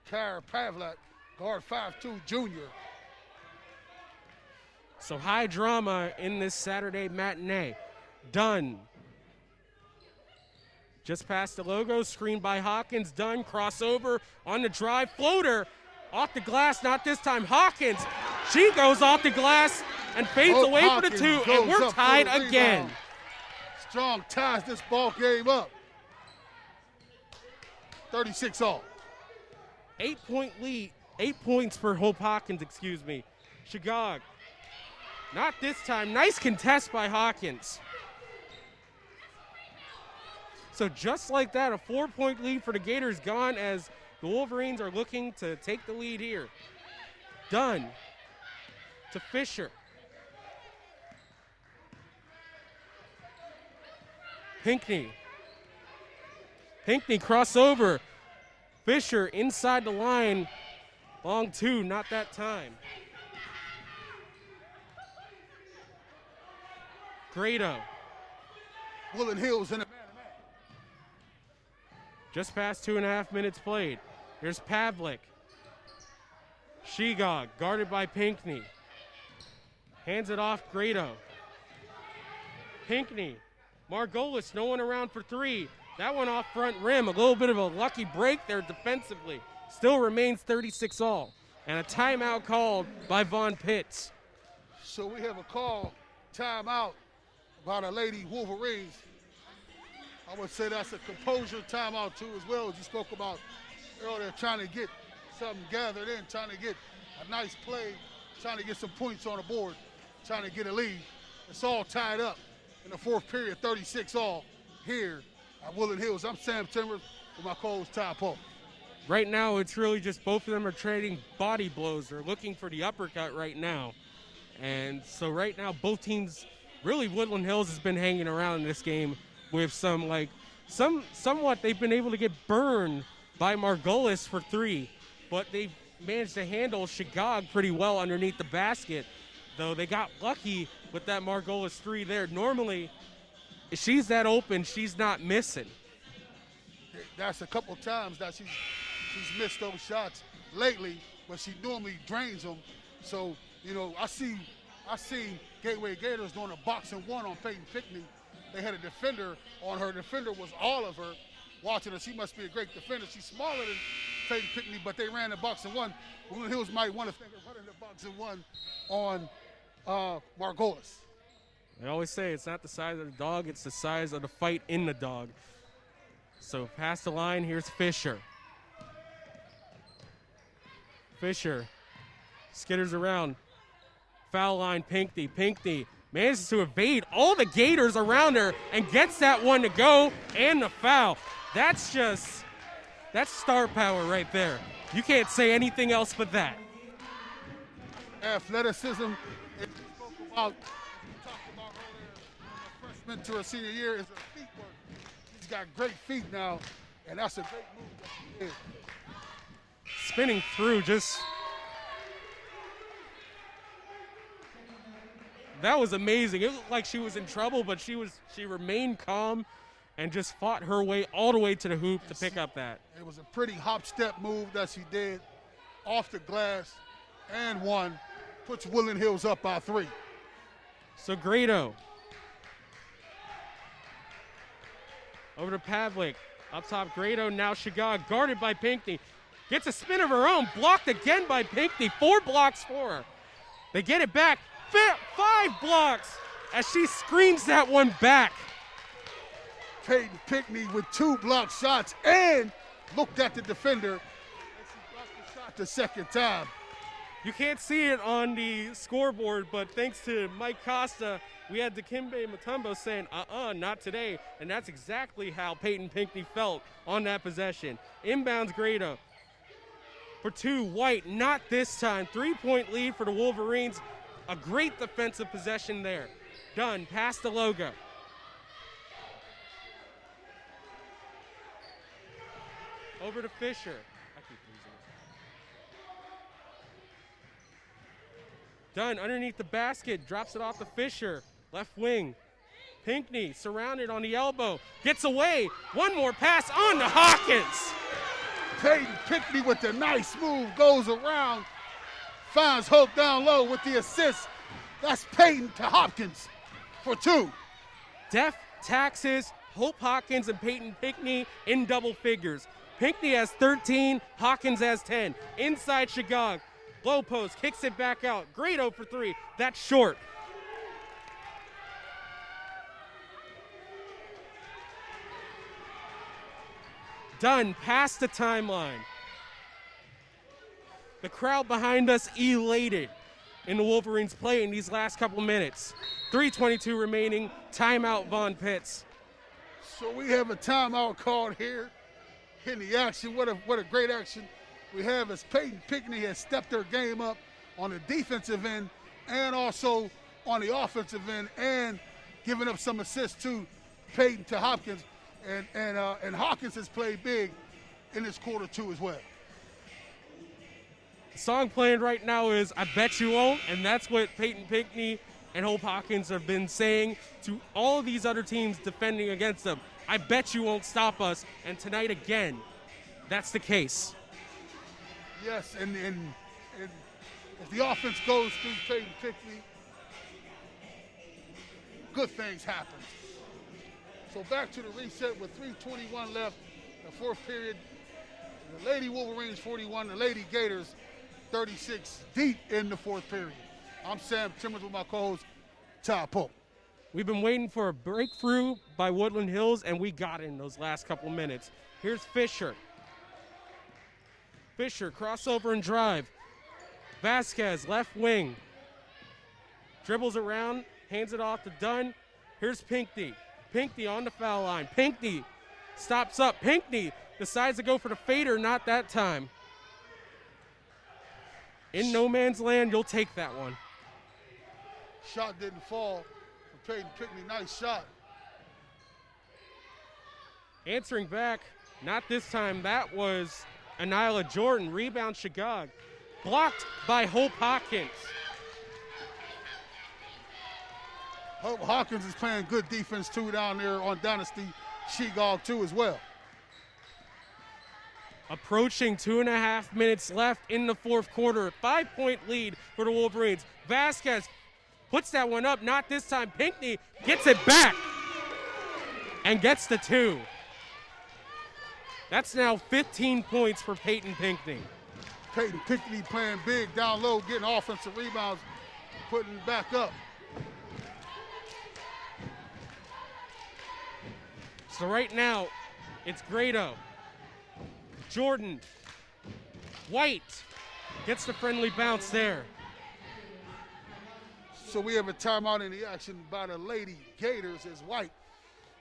Kara Pavlak, guard 5'2", junior. So high drama in this Saturday matinee. Dunn. Just past the logo, screened by Hawkins. Dunn, crossover on the drive, floater. Off the glass, not this time. Hawkins, she goes off the glass and fades away for the two, and we're tied again. Strong ties this ball game up. 36 all. 8-point lead, 8 points for Hope Hawkins, excuse me. Shagog, not this time. Nice contest by Hawkins. So just like that, a 4-point lead for the Gators gone as the Wolverines are looking to take the lead here. Dunn to Fisher. Pinkney. Pinkney crossover. Fisher inside the line. Long two, not that time. Grado. Woodland Hills in the man-to-man. Just past 2.5 minutes played. Here's Pavlik. Shegog, guarded by Pinkney. Hands it off, Grado. Pinkney. Margolis, no one around for three. That one off front rim. A little bit of a lucky break there defensively. Still remains 36 all. And a timeout called by Vaughn Pitts. So we have a call, timeout, by the Lady Wolverines. I would say that's a composure timeout too as well, as you spoke about earlier, trying to get something gathered in, trying to get a nice play, trying to get some points on the board, trying to get a lead. It's all tied up in the fourth period, 36 all here at Woodland Hills. I'm Sam Timbers with my co-host Ty Polk. Right now, it's really just both of them are trading body blows. They're looking for the uppercut right now. And so right now, both teams, really Woodland Hills has been hanging around in this game with somewhat they've been able to get burned by Margolis for three, but they've managed to handle Shagog pretty well underneath the basket, though they got lucky with that Margolis three there. Normally, if she's that open, she's not missing. That's a couple times that she's missed those shots lately, but she normally drains them. So, you know, I see Gateway Gators doing a boxing one on Peyton Pinkney. They had a defender on her. The defender was Oliver. Watching her, she must be a great defender. She's smaller than Peyton Pinkney, but they ran the boxing one. Woodland Hills might want to think of running the boxing one on Margolis. I always say it's not the size of the dog, it's the size of the fight in the dog. So past the line, here's Fisher. Fisher skitters around. Foul line, Pinkney. Pinkney manages to evade all the Gators around her and gets that one to go and the foul. That's star power right there. You can't say anything else but that. Athleticism, and we spoke about, we talked about earlier, from a freshman to her senior year, is her feet work. She's got great feet now, and that's a great move that she did. Spinning through, that was amazing. It looked like she was in trouble, but she remained calm and just fought her way all the way to the hoop to pick up that. It was a pretty hop-step move that she did off the glass and one. Puts Woodland Hills up by 3. So Grado. Over to Pavlik. Up top, Grado. Now Shagog, guarded by Pinkney. Gets a spin of her own. Blocked again by Pinkney. 4 blocks for her. They get it back. 5 blocks as she screens that one back. Peyton Pinkney with 2 blocked shots and looked at the defender as he blocked the shot the second time. You can't see it on the scoreboard, but thanks to Mike Costa, we had Dikembe Mutombo saying, not today. And that's exactly how Peyton Pinkney felt on that possession. Inbounds Grado for 2, White, not this time. 3-point lead for the Wolverines. A great defensive possession there. Dunn, past the logo. Over to Fisher. I keep losing it. Dunn underneath the basket, drops it off to Fisher. Left wing. Pinkney surrounded on the elbow. Gets away. One more pass on to Hawkins. Peyton Pinkney with the nice move, goes around, finds Hope down low with the assist. That's Peyton to Hopkins for 2. Def taxes Hope Hawkins and Peyton Pinkney in double figures. Pinkney has 13, Hawkins has 10. Inside Shagog, low post, kicks it back out. Grado for 3, that's short. Dunn past the timeline. The crowd behind us elated in the Wolverines play in these last couple minutes. 3:22 remaining, timeout Von Pitts. So we have a timeout called here in the action. What a great action we have as Peyton Pinkney has stepped their game up on the defensive end and also on the offensive end and giving up some assists to Peyton to Hopkins. And Hawkins has played big in this quarter 2 as well. The song playing right now is I Bet You Won't, and that's what Peyton Pinkney and Hope Hawkins have been saying to all these other teams defending against them. I bet you won't stop us, and tonight again, that's the case. Yes, and if the offense goes through Peyton Pinkney, good things happen. So back to the reset with 3:21 left, the 4th period. The Lady Wolverines 41, the Lady Gators 36, deep in the 4th period. I'm Sam Timmons with my co-host, Todd Polk. We've been waiting for a breakthrough by Woodland Hills, and we got it in those last couple minutes. Here's Fisher. Fisher, crossover and drive. Vasquez, left wing. Dribbles around, hands it off to Dunn. Here's Pinkney. Pinkney on the foul line. Pinkney stops up. Pinkney decides to go for the fader, not that time. In no man's land, you'll take that one. Shot didn't fall for Peyton Pinkney. Nice shot. Answering back, not this time. That was Anila Jordan. Rebound Shagog. Blocked by Hope Hawkins. Hope Hawkins is playing good defense too down there on Dynasty Shagog too as well. Approaching 2.5 minutes left in the 4th quarter. 5-point lead for the Wolverines. Vasquez puts that one up, not this time. Pinkney gets it back and gets the 2. That's now 15 points for Peyton Pinkney. Peyton Pinkney playing big down low, getting offensive rebounds, putting it back up. So right now, it's Grado. Jordan. White gets the friendly bounce there. So we have a timeout in the action by the Lady Gators as White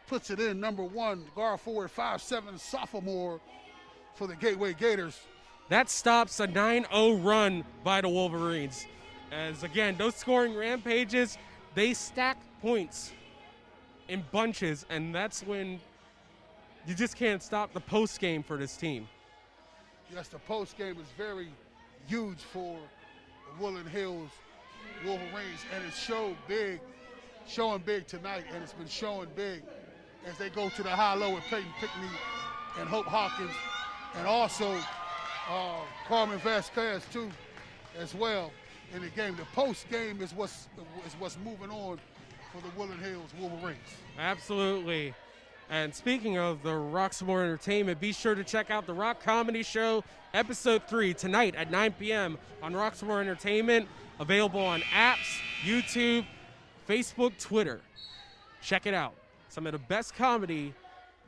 puts it in. Number 1, guard forward, 5'7", sophomore for the Gateway Gators. That stops a 9-0 run by the Wolverines. As again, those scoring rampages, they stack points in bunches, and that's when you just can't stop the post game for this team. Yes, the post game is very huge for the Woodland Hills Wolverines, and it's showing big tonight, and it's been showing big as they go to the high-low with Peyton Pinkney and Hope Hawkins, and also Carmen Vasquez too, as well in the game. The post game is what's moving on for the Woodland Hills Wolverines. Absolutely. And speaking of the Roxamore Entertainment, be sure to check out the Rock Comedy Show, Episode 3, tonight at 9 p.m. on Roxamore Entertainment. Available on apps, YouTube, Facebook, Twitter. Check it out. Some of the best comedy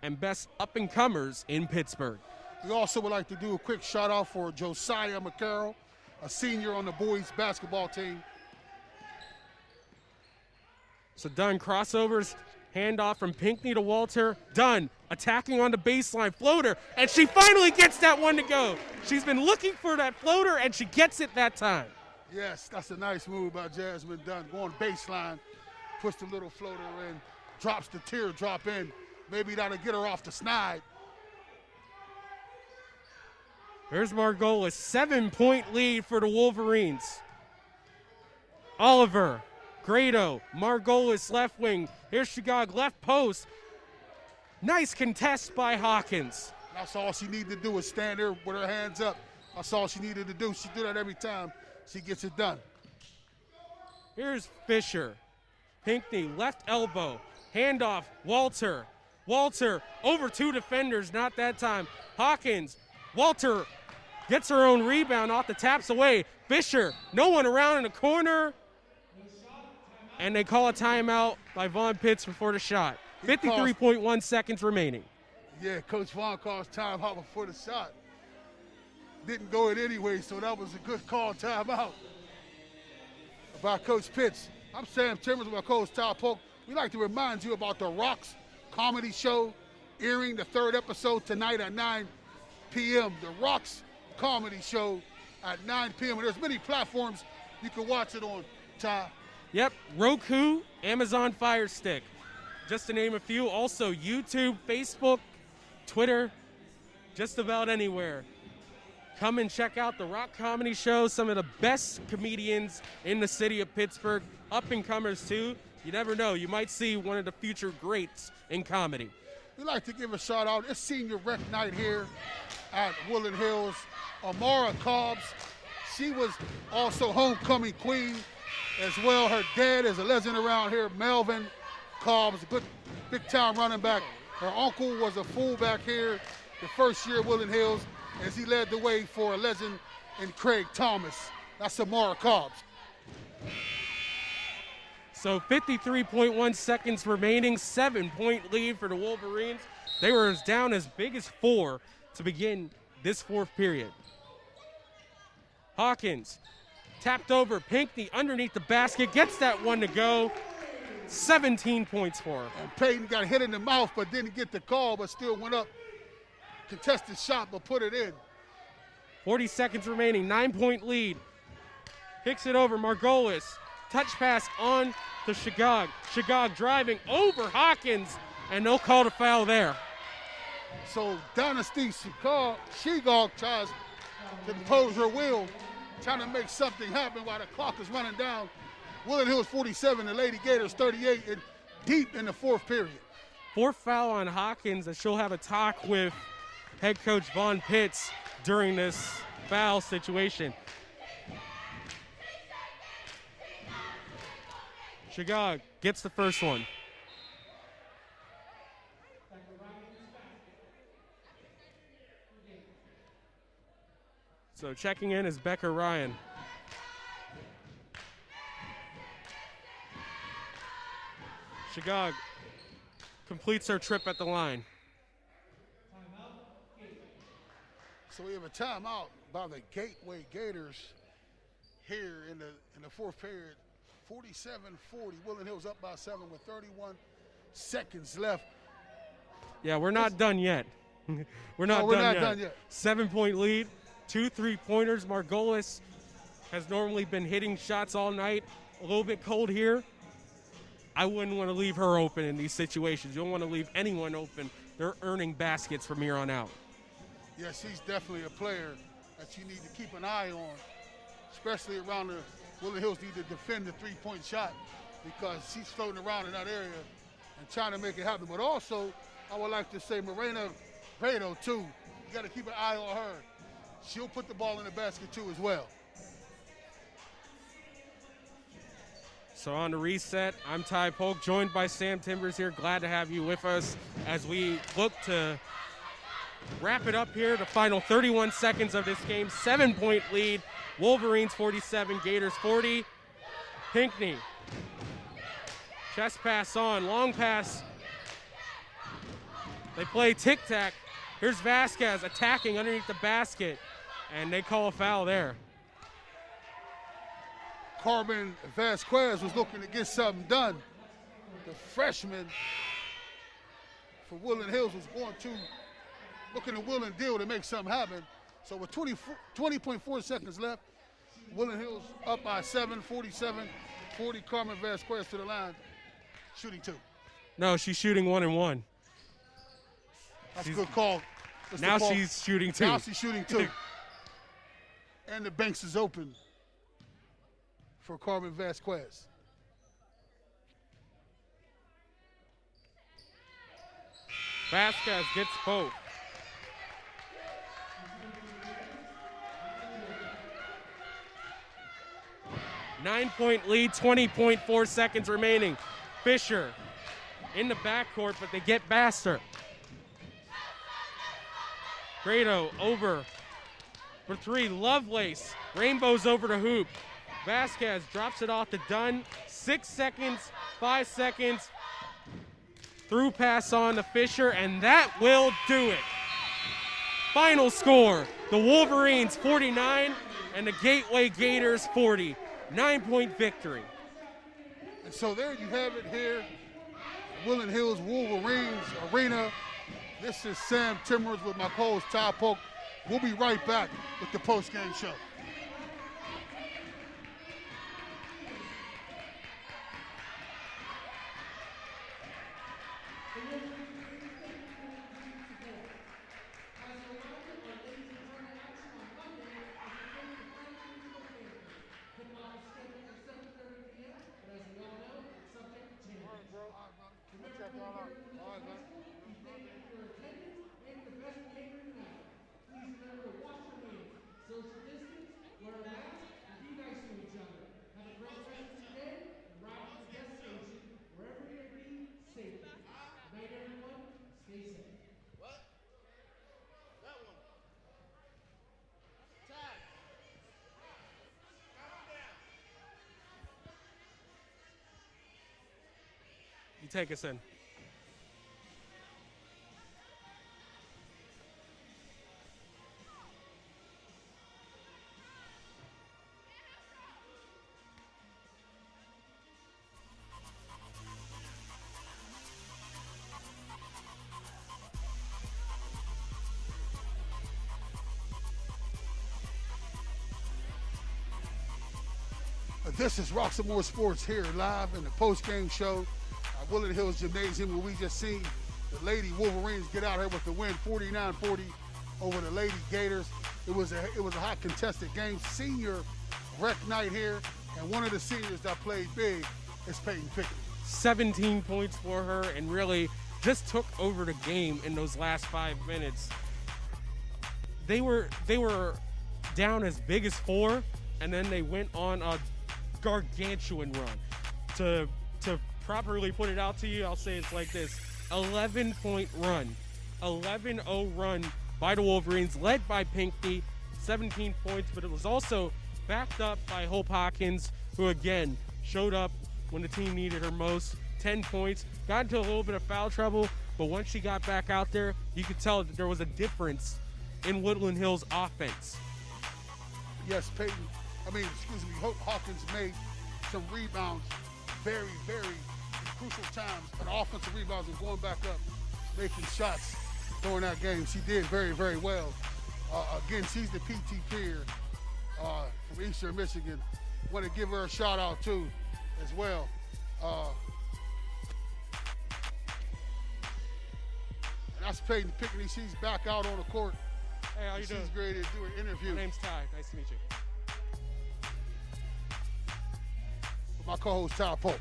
and best up-and-comers in Pittsburgh. We also would like to do a quick shout-out for Josiah McCarroll, a senior on the boys basketball team. So Dunn crossovers, handoff from Pinkney to Walter. Dunn attacking on the baseline, floater, and she finally gets that one to go. She's been looking for that floater, and she gets it that time. Yes, that's a nice move by Jasmine Dunn. Going baseline, puts the little floater in, drops the teardrop in. Maybe that'll get her off the snide. Here's Margolis, 7-point lead for the Wolverines. Oliver, Grado, Margolis left wing. Here's Shigog, left post. Nice contest by Hawkins. That's all she needed to do is stand there with her hands up. That's all she needed to do. She do that every time she gets it done. Here's Fisher. Pinkney, left elbow. Handoff, Walter. Walter over two defenders, not that time. Hawkins, Walter gets her own rebound off the taps away. Fisher, no one around in the corner. And they call a timeout by Vaughn Pitts before the shot. 53.1 seconds remaining. Yeah, Coach Vaughn calls timeout before the shot. Didn't go in anyway, so that was a good call, timeout by Coach Pitts. I'm Sam Timbers with my coach, Ty Polk. We'd like to remind you about the Rocks comedy show airing the third episode tonight at 9 p.m. The Rocks comedy show at 9 p.m. And there's many platforms you can watch it on, Ty. Yep, Roku, Amazon Fire Stick, just to name a few. Also YouTube, Facebook, Twitter, just about anywhere. Come and check out the Rock Comedy Show. Some of the best comedians in the city of Pittsburgh, up-and-comers too. You never know, you might see one of the future greats in comedy. We'd like to give a shout out. It's senior rec night here at Woodland Hills. Amara Cobbs, she was also homecoming queen as well. Her dad is a legend around here, Melvin Cobbs, a good big-time running back. Her uncle was a fullback here the first year at Woodland Hills as he led the way for a legend in Craig Thomas. That's Amara Cobbs. So 53.1 seconds remaining, 7-point lead for the Wolverines. They were as down as big as 4 to begin this fourth period. Hawkins tapped over, Pinkney underneath the basket, gets that one to go. 17 points for her. And Peyton got hit in the mouth but didn't get the call, but still went up. Contested shot, but put it in. 40 seconds remaining, 9-point lead. Kicks it over, Margolis. Touch pass on to Shigog. Shigog driving over Hawkins, and no call to foul there. So Dynasty Shigog tries to impose her will, trying to make something happen while the clock is running down. Woodland Hills 47, the Lady Gators 38, and deep in the fourth period. Fourth foul on Hawkins, and she'll have a talk with head coach Vaughn Pitts during this foul situation. Shigog gets the first one. So checking in is Becca Ryan. Shigog completes her trip at the line. So we have a timeout by the Gateway Gators here in the fourth period. 47-40. Woodland Hills up by 7 with 31 seconds left. Yeah, we're not done yet. We're not done yet. 7-point lead, 2 3-pointers. Margolis has normally been hitting shots all night. A little bit cold here. I wouldn't want to leave her open in these situations. You don't want to leave anyone open. They're earning baskets from here on out. Yeah, she's definitely a player that you need to keep an eye on, especially around the Woodland Hills need to defend the three-point shot because she's floating around in that area and trying to make it happen. But also, I would like to say Morena Grado, too. You got to keep an eye on her. She'll put the ball in the basket, too, as well. So on the reset, I'm Ty Polk, joined by Sam Timbers here. Glad to have you with us as we look to wrap it up here. The final 31 seconds of this game. 7-point lead. Wolverines 47, Gators 40. Pinkney. Chest pass on, long pass They play tic-tac. Here's Vasquez attacking underneath the basket, and they call a foul there. Carmen Vasquez was looking to get something done. The freshman for Woodland Hills was looking to will and deal to make something happen. So with 20.4 seconds left, Woodland Hills up by 7, 47-40. Carmen Vasquez to the line, shooting 2. No, she's shooting 1 and 1. That's a good call. Now she's shooting 2. Now she's shooting 2. And the banks is open for Carmen Vasquez. Vasquez gets both. Nine-point lead, 20.4 seconds remaining. Fisher in the backcourt, but they get Baster. Grado over for 3. Lovelace rainbows over to hoop. Vasquez drops it off to Dunn. 6 seconds, 5 seconds. Through pass on to Fisher, and that will do it. Final score, the Wolverines 49 and the Gateway Gators 40. 9-point victory. And so there you have it here, Woodland Hills Wolverines Arena. This is Sam Timmers with my co-host Ty Polk. We'll be right back with the post-game show. You take us in. This is Roxamore Sports here live in the post-game show at Woodland Hills Gymnasium, where we just seen the Lady Wolverines get out here with the win, 49-40 over the Lady Gators. It was a hot contested game. Senior rec night here, and one of the seniors that played big is Peyton Pinkney. 17 points for her, and really just took over the game in those last 5 minutes. They were down as big as 4, and then they went on a gargantuan run. To properly put it out to you, I'll say it's like this: 11-point run, 11-0 run by the Wolverines, led by Pinkney, 17 points, but it was also backed up by Hope Hawkins, who again showed up when the team needed her most. 10 points, got into a little bit of foul trouble, but once she got back out there, you could tell that there was a difference in Woodland Hills offense. Yes, Hope Hawkins made some rebounds, very, very crucial times, and offensive rebounds and going back up, making shots during that game. She did very, very well. Again, she's the PT peer from Eastern Michigan. Want to give her a shout out too, as well. And that's Peyton Pinkney. She's back out on the court. Hey, how you doing? She's ready to do an interview. My name's Ty. Nice to meet you. With my co-host Ty Polk.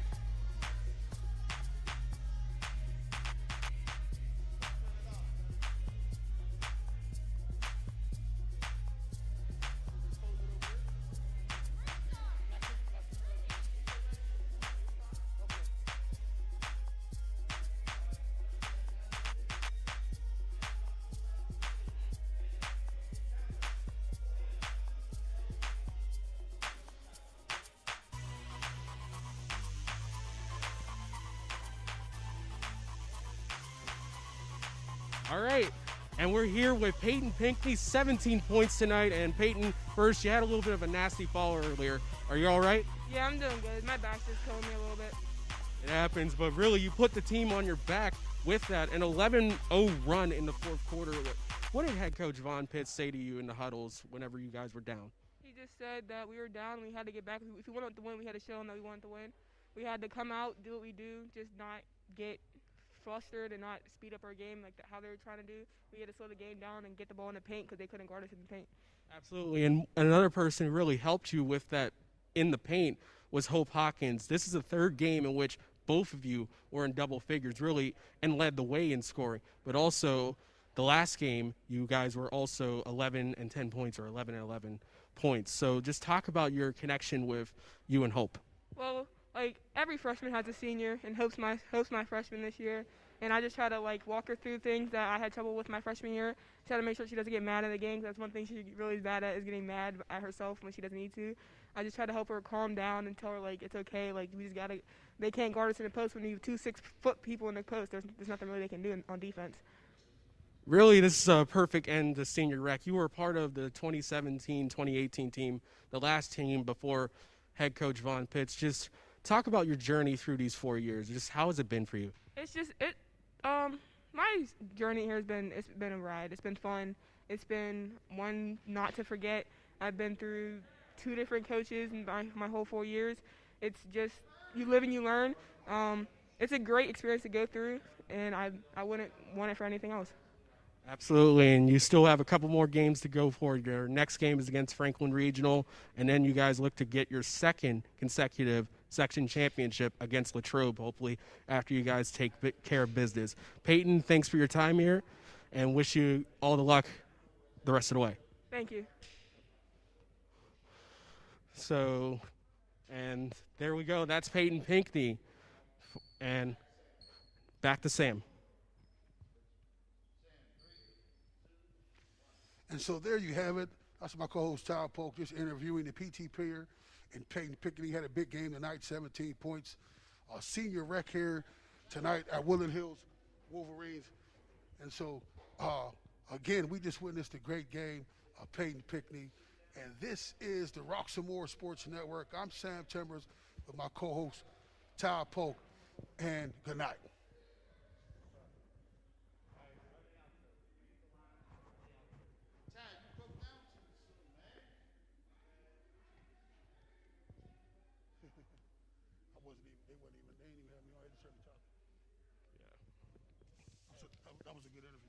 All right. And we're here with Peyton Pinkney, 17 points tonight. And Peyton, first, you had a little bit of a nasty fall earlier. Are you all right? Yeah, I'm doing good. My back's just killing me a little bit. It happens, but really, you put the team on your back with that. An 11-0 run in the fourth quarter. What did head coach Von Pitts say to you in the huddles whenever you guys were down? He just said that we were down and we had to get back. If we wanted to win, we had to show them that we wanted to win. We had to come out, do what we do, just not get flustered and not speed up our game like how they were trying to do. We had to slow the game down and get the ball in the paint because they couldn't guard us in the paint. Absolutely, and another person who really helped you with that in the paint was Hope Hawkins. This is the third game in which both of you were in double figures, really, and led the way in scoring. But also, the last game, you guys were also 11 and 10 points or 11 and 11 points. So just talk about your connection with you and Hope. Well, like every freshman has a senior, and Hope's my freshman this year. And I just try to like walk her through things that I had trouble with my freshman year. Try to make sure she doesn't get mad at the game. That's one thing she's really bad at, is getting mad at herself when she doesn't need to. I just try to help her calm down and tell her like it's okay. Like we just gotta. They can't guard us in the post when you have 2 6-foot people in the post. There's nothing really they can do on defense. Really, this is a perfect end to senior rec. You were part of the 2017-2018 team, the last team before head coach Von Pitts. Just talk about your journey through these 4 years. Just how has it been for you? It's just my journey here it's been a ride. It's been fun. It's been one not to forget. I've been through 2 different coaches in my whole 4 years. It's just you live and you learn. It's a great experience to go through, and I wouldn't want it for anything else. Absolutely, and you still have a couple more games to go for. Your next game is against Franklin Regional, and then you guys look to get your second consecutive section championship against Latrobe, hopefully, after you guys take care of business. Peyton, thanks for your time here, and wish you all the luck the rest of the way. Thank you. So, and there we go. That's Peyton Pinkney. And back to Sam. And so there you have it. That's my co-host, Todd Polk, just interviewing the PT player. And Peyton Pinkney had a big game tonight, 17 points. Senior rec here tonight at Woodland Hills Wolverines. And so, again, we just witnessed a great game of Peyton Pinkney. And this is the Roxamore Sports Network. I'm Sam Chambers with my co-host, Todd Polk. And good night. They didn't even have me on. I had to turn the top. Yeah. That was a good interview.